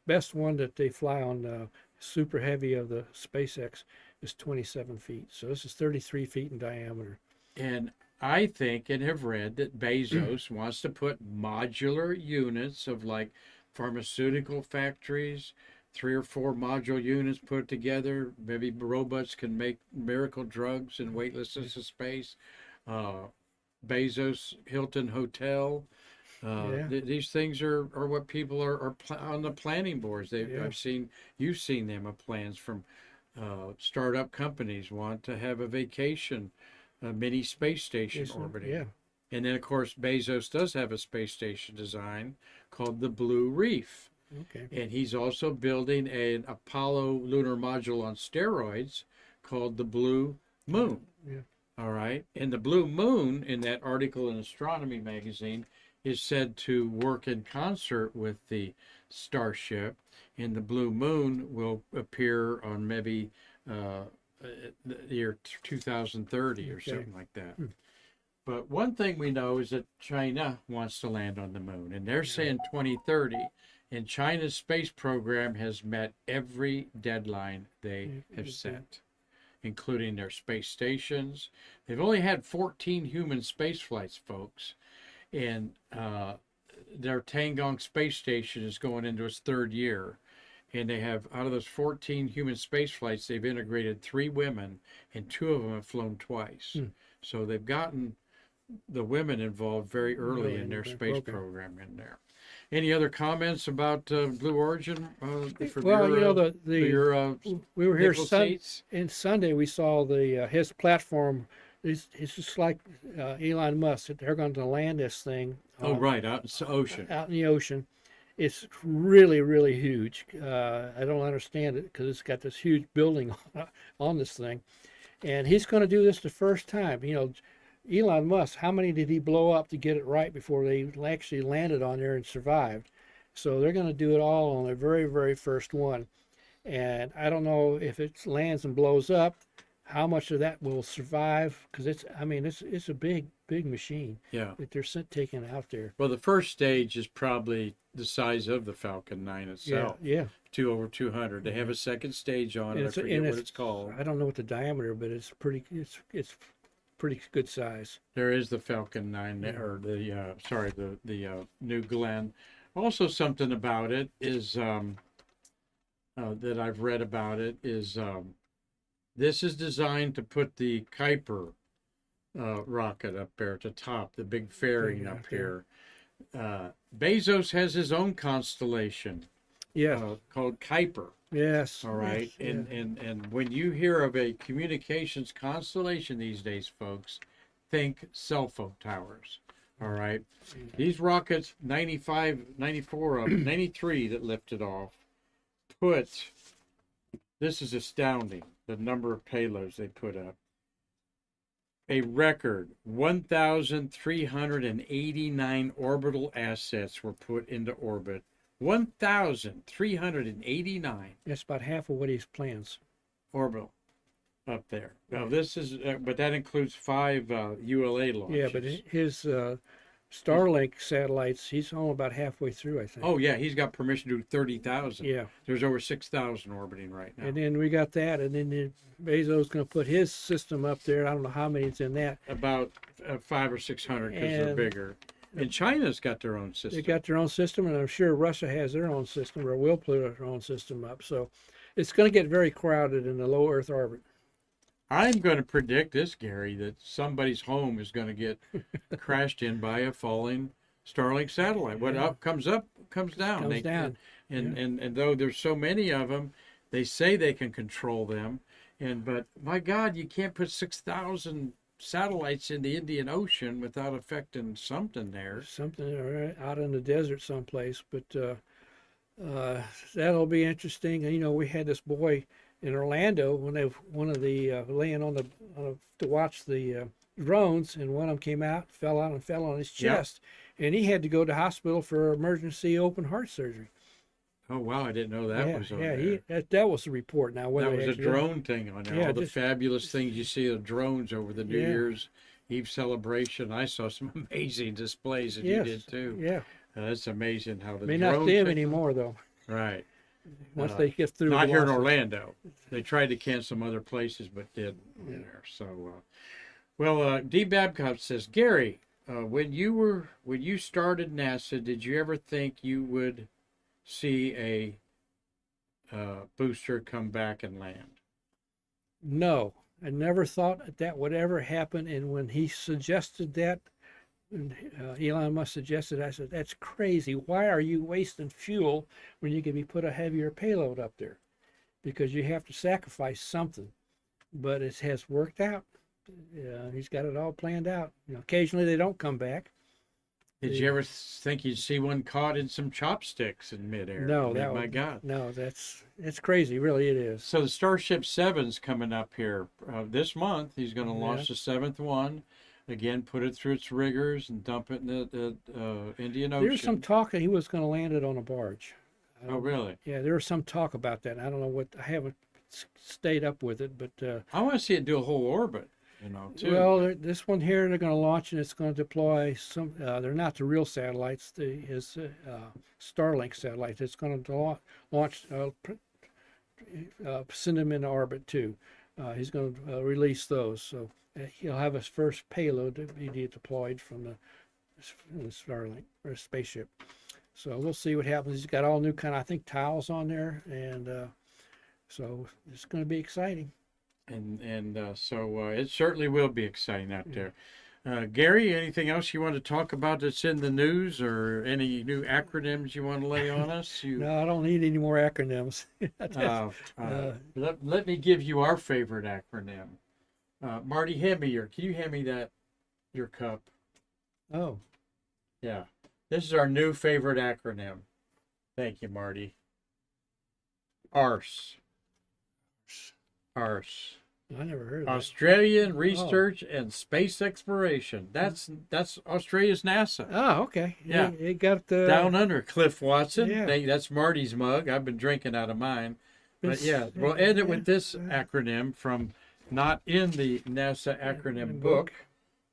best one that they fly on super heavy of the SpaceX is 27 feet. So this is 33 feet in diameter. And I think and have read that Bezos wants to put modular units of like pharmaceutical factories, 3 or 4 module units put together. Maybe robots can make miracle drugs in weightlessness of space. Bezos Hilton Hotel. These things are what people are on the planning boards. You've seen them of plans from startup companies want to have a vacation, a mini space station orbiting. Yeah. And then of course Bezos does have a space station design called the Blue Reef. Okay. And he's also building an Apollo lunar module on steroids called the Blue Moon. Yeah. All right. And the Blue Moon, in that article in Astronomy magazine, is said to work in concert with the Starship. And the Blue Moon will appear on maybe the year 2030 or something like that. But one thing we know is that China wants to land on the moon, and they're saying 2030. And China's space program has met every deadline they have set, including their space stations. They've only had 14 human space flights, folks. And their Tiangong space station is going into its 3rd year. And they have, out of those 14 human space flights, they've integrated 3 women, and 2 of them have flown twice. So they've gotten the women involved very early in their space program in there. Any other comments about Blue Origin? We were here Sunday. We saw his platform. It's just like Elon Musk. They're going to land this thing. Out in the ocean. Out in the ocean. It's really, really huge. I don't understand it because it's got this huge building on this thing, and he's going to do this the first time. Elon Musk, how many did he blow up to get it right before they actually landed on there and survived? So they're going to do it all on their very, very first one. And I don't know if it lands and blows up, how much of that will survive, because it's a big machine Yeah. that they're taking out there. Well, the first stage is probably the size of the Falcon 9 Yeah, itself. yeah. Over 200. They have a second stage on And it. I it's- forget and what it's- it's called. I don't know what the diameter, but it's pretty good size. There is the Falcon 9, or the New Glenn. Also, something about it is that I've read about it is this is designed to put the Kuiper rocket up there at the top, the big fairing Big up out there. here. Bezos has his own constellation Yeah. called Kuiper. Yes. All right, yes, yeah. and when you hear of a communications constellation these days, folks, think cell phone towers. All right, these rockets, 95, 94 of them, 93 that lifted off, this is astounding, the number of payloads they put up. A record 1,389 orbital assets were put into orbit. 1,389 That's about half of what he plans. orbital up there. Now this is, but that includes 5 ULA launches. Yeah, but his Starlink satellites, he's only about halfway through, I think. Oh yeah, he's got permission to do 30,000. Yeah. There's over 6,000 orbiting right now. And then we got that, and then Bezos going to put his system up there. I don't know how many's in that. About 500 or 600 because they're And- bigger. And China's got their own They system. got their own system, and I'm sure Russia has their own system, or will put their own system up. So it's going to get very crowded in the low Earth orbit. I'm going to predict this, Gary, that somebody's home is going to get crashed in by a falling Starlink satellite. What comes down. Comes They- down. And though there's so many of them, they say they can control them. But my God, you can't put 6,000 satellites in the Indian Ocean without affecting something there. Something out in the desert someplace. But that'll be interesting. And, we had this boy in Orlando when laying on to watch the drones, and one of them came out, fell on his chest, and he had to go to hospital for emergency open heart surgery. Oh wow, I didn't know that was on yeah, there. that was the report. Now whether That was they a actually- drone thing on there. Yeah, All the just- fabulous things you see of drones over the New Yeah. Year's Eve celebration. I saw some amazing displays that Yes, you did too. yeah, That's amazing how the may drone not see him thing- anymore though. Right. Once they get through. Not the here in lawsuit. Orlando. They tried to cancel some other places, but did there. So, D. Babcock says, Gary, when you started NASA, did you ever think you would see a booster come back and land? No, I never thought that would ever happen. And when he suggested that, Elon Musk suggested, I said, that's crazy. Why are you wasting fuel when you could be put a heavier payload up there? Because you have to sacrifice something. But it has worked out. He's got it all planned out. Occasionally they don't come back. Did you ever think you'd see one caught in some chopsticks in midair? No, my God. No, that's crazy. Really, it is. So the Starship 7's coming up here this month. He's going to Yeah. launch the 7th one. Again, put it through its rigors and dump it in the Indian Ocean. There's some talk that he was going to land it on a barge. Oh, really? Yeah, there was some talk about that. I don't know what. I haven't stayed up with it, but I want to see it do a whole orbit, too. well, this one here they're going to launch, and it's going to deploy some. They're not the real satellites. His Starlink satellites. It's going to launch, send them into orbit too. He's going to release those, so he'll have his first payload to be deployed from the Starlink or spaceship. So we'll see what happens. He's got all new kind of, I think, tiles on there, and so it's going to be exciting. So it certainly will be exciting out there. Gary, anything else you want to talk about that's in the news, or any new acronyms you want to lay on us? No, I don't need any more acronyms. Let me give you our favorite acronym. Marty, can you hand me your cup? Oh, Yeah. This is our new favorite acronym. Thank you, Marty. ARS. ARS. I never heard of that. Australian Research and Space Exploration. That's Australia's NASA. Oh, okay. Yeah. It got the Down under, Cliff Watson. Yeah. That's Marty's mug. I've been drinking out of mine. But yeah, we'll end it with this acronym from not in the NASA acronym book.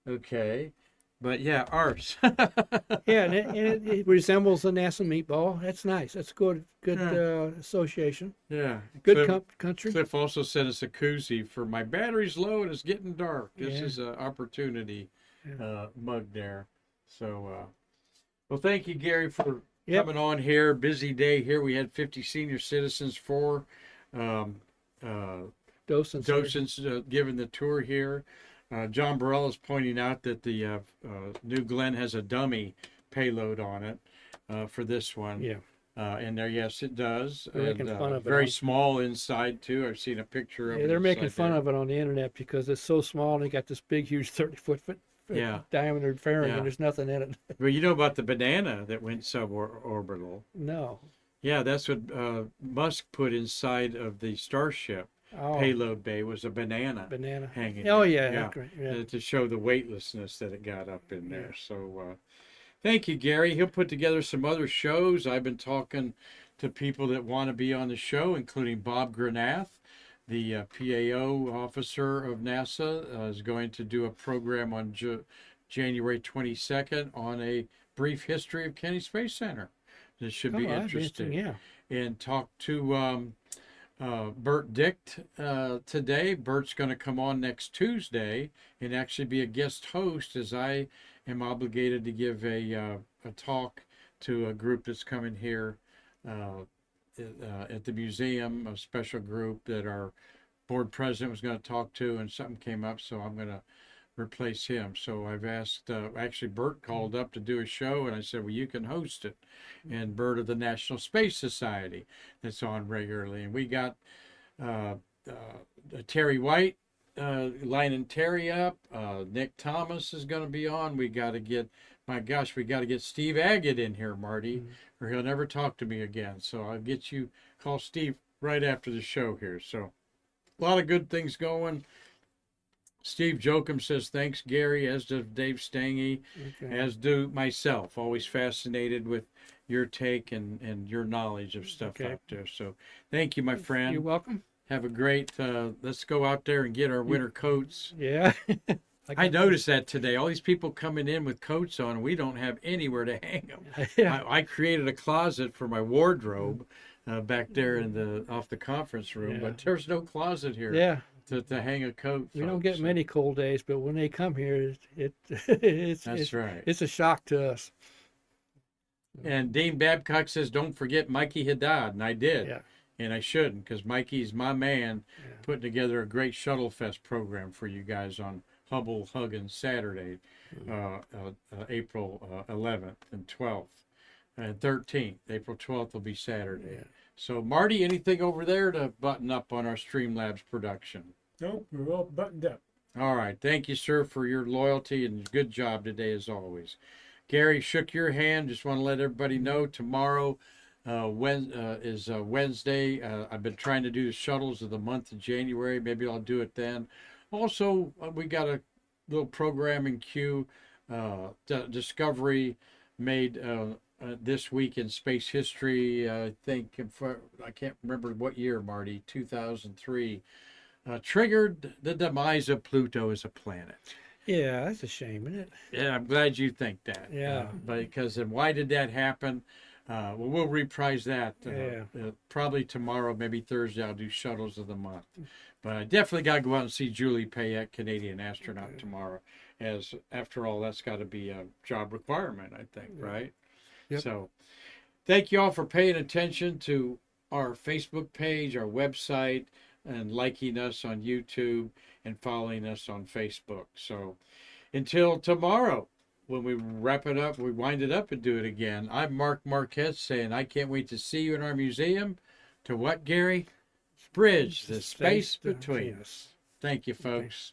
Okay. But yeah, ours. Yeah, and it resembles a NASA meatball. That's nice. That's good Yeah. association. Yeah. Good Cliff, country. Cliff also sent us a koozie for my battery's low and it's getting dark. This Yeah. is an opportunity mug there. So, well, thank you, Gary, for coming on here. Busy day here. We had 50 senior citizens, 4 docents giving the tour here. John Burrell is pointing out that the new Glenn has a dummy payload on it for this one. Yeah. And there, yes, it does. They're making fun of it. Very small inside too. I've seen a picture of it. Yeah, they're making fun of it on the internet because it's so small and they got this big, huge 30-foot diameter fairing, and there's nothing in it. Well, you know about the banana that went suborbital? No. Yeah, that's what Musk put inside of the Starship. Payload bay was a banana hanging Oh, there. yeah. Great. Yeah. To show the weightlessness that it got up in there. So thank you, Gary. He'll put together some other shows. I've been talking to people that want to be on the show, including Bob Granath, the PAO officer of NASA, is going to do a program on January 22nd on a brief history of Kennedy Space Center. This should be interesting. Yeah. And talk to Bert Dicht today. Bert's going to come on next Tuesday and actually be a guest host, as I am obligated to give a talk to a group that's coming here at the museum, a special group that our board president was going to talk to, and something came up, so I'm going to replace him. So I've asked, actually Bert called up to do a show, and I said, well, you can host it. And Bert of the National Space Society that's on regularly. And we got Terry White lining Terry up. Nick Thomas is going to be on. We got to get, my gosh, we got to get Steve Agate in here, Marty, or he'll never talk to me again. So I'll get you, call Steve right after the show here. So a lot of good things going. Steve Jokum says, thanks, Gary, as does Dave Stange, as do myself. Always fascinated with your take and your knowledge of stuff out there. So thank you, my friend. You're welcome. Have a great, let's go out there and get our winter coats. Yeah. I noticed that today. All these people coming in with coats on, we don't have anywhere to hang them. Yeah. I created a closet for my wardrobe back there in the off the conference room, but there's no closet here. Yeah. To hang a coat. We don't get many cold days, but when they come here, it's right. It's a shock to us. And Dean Babcock says, don't forget Mikey Haddad. And I did. Yeah. And I shouldn't, because Mikey's my man, putting together a great Shuttle Fest program for you guys on Hubble Huggins Saturday, April 11th and 12th and 13th. April 12th will be Saturday. Yeah. So, Marty, anything over there to button up on our Streamlabs production? Nope, we're all buttoned up. All right. Thank you, sir, for your loyalty and good job today, as always. Gary, shook your hand. Just want to let everybody know tomorrow is Wednesday. I've been trying to do the shuttles of the month of January. Maybe I'll do it then. Also, we got a little programming queue. Discovery made this week in space history, I think, I can't remember what year, Marty, 2003, triggered the demise of Pluto as a planet. Yeah, that's a shame, isn't it? Yeah, I'm glad you think that. Yeah. Because and why did that happen? Well, we'll reprise that probably tomorrow, maybe Thursday. I'll do shuttles of the month. But I definitely got to go out and see Julie Payette, Canadian astronaut, tomorrow. As after all, that's got to be a job requirement, I think, right? Yep. So thank you all for paying attention to our Facebook page, our website, and liking us on YouTube and following us on Facebook. So until tomorrow, when we wrap it up, we wind it up and do it again. I'm Mark Marquez saying I can't wait to see you in our museum. To what, Gary? Bridge the space between us. Thank you, folks.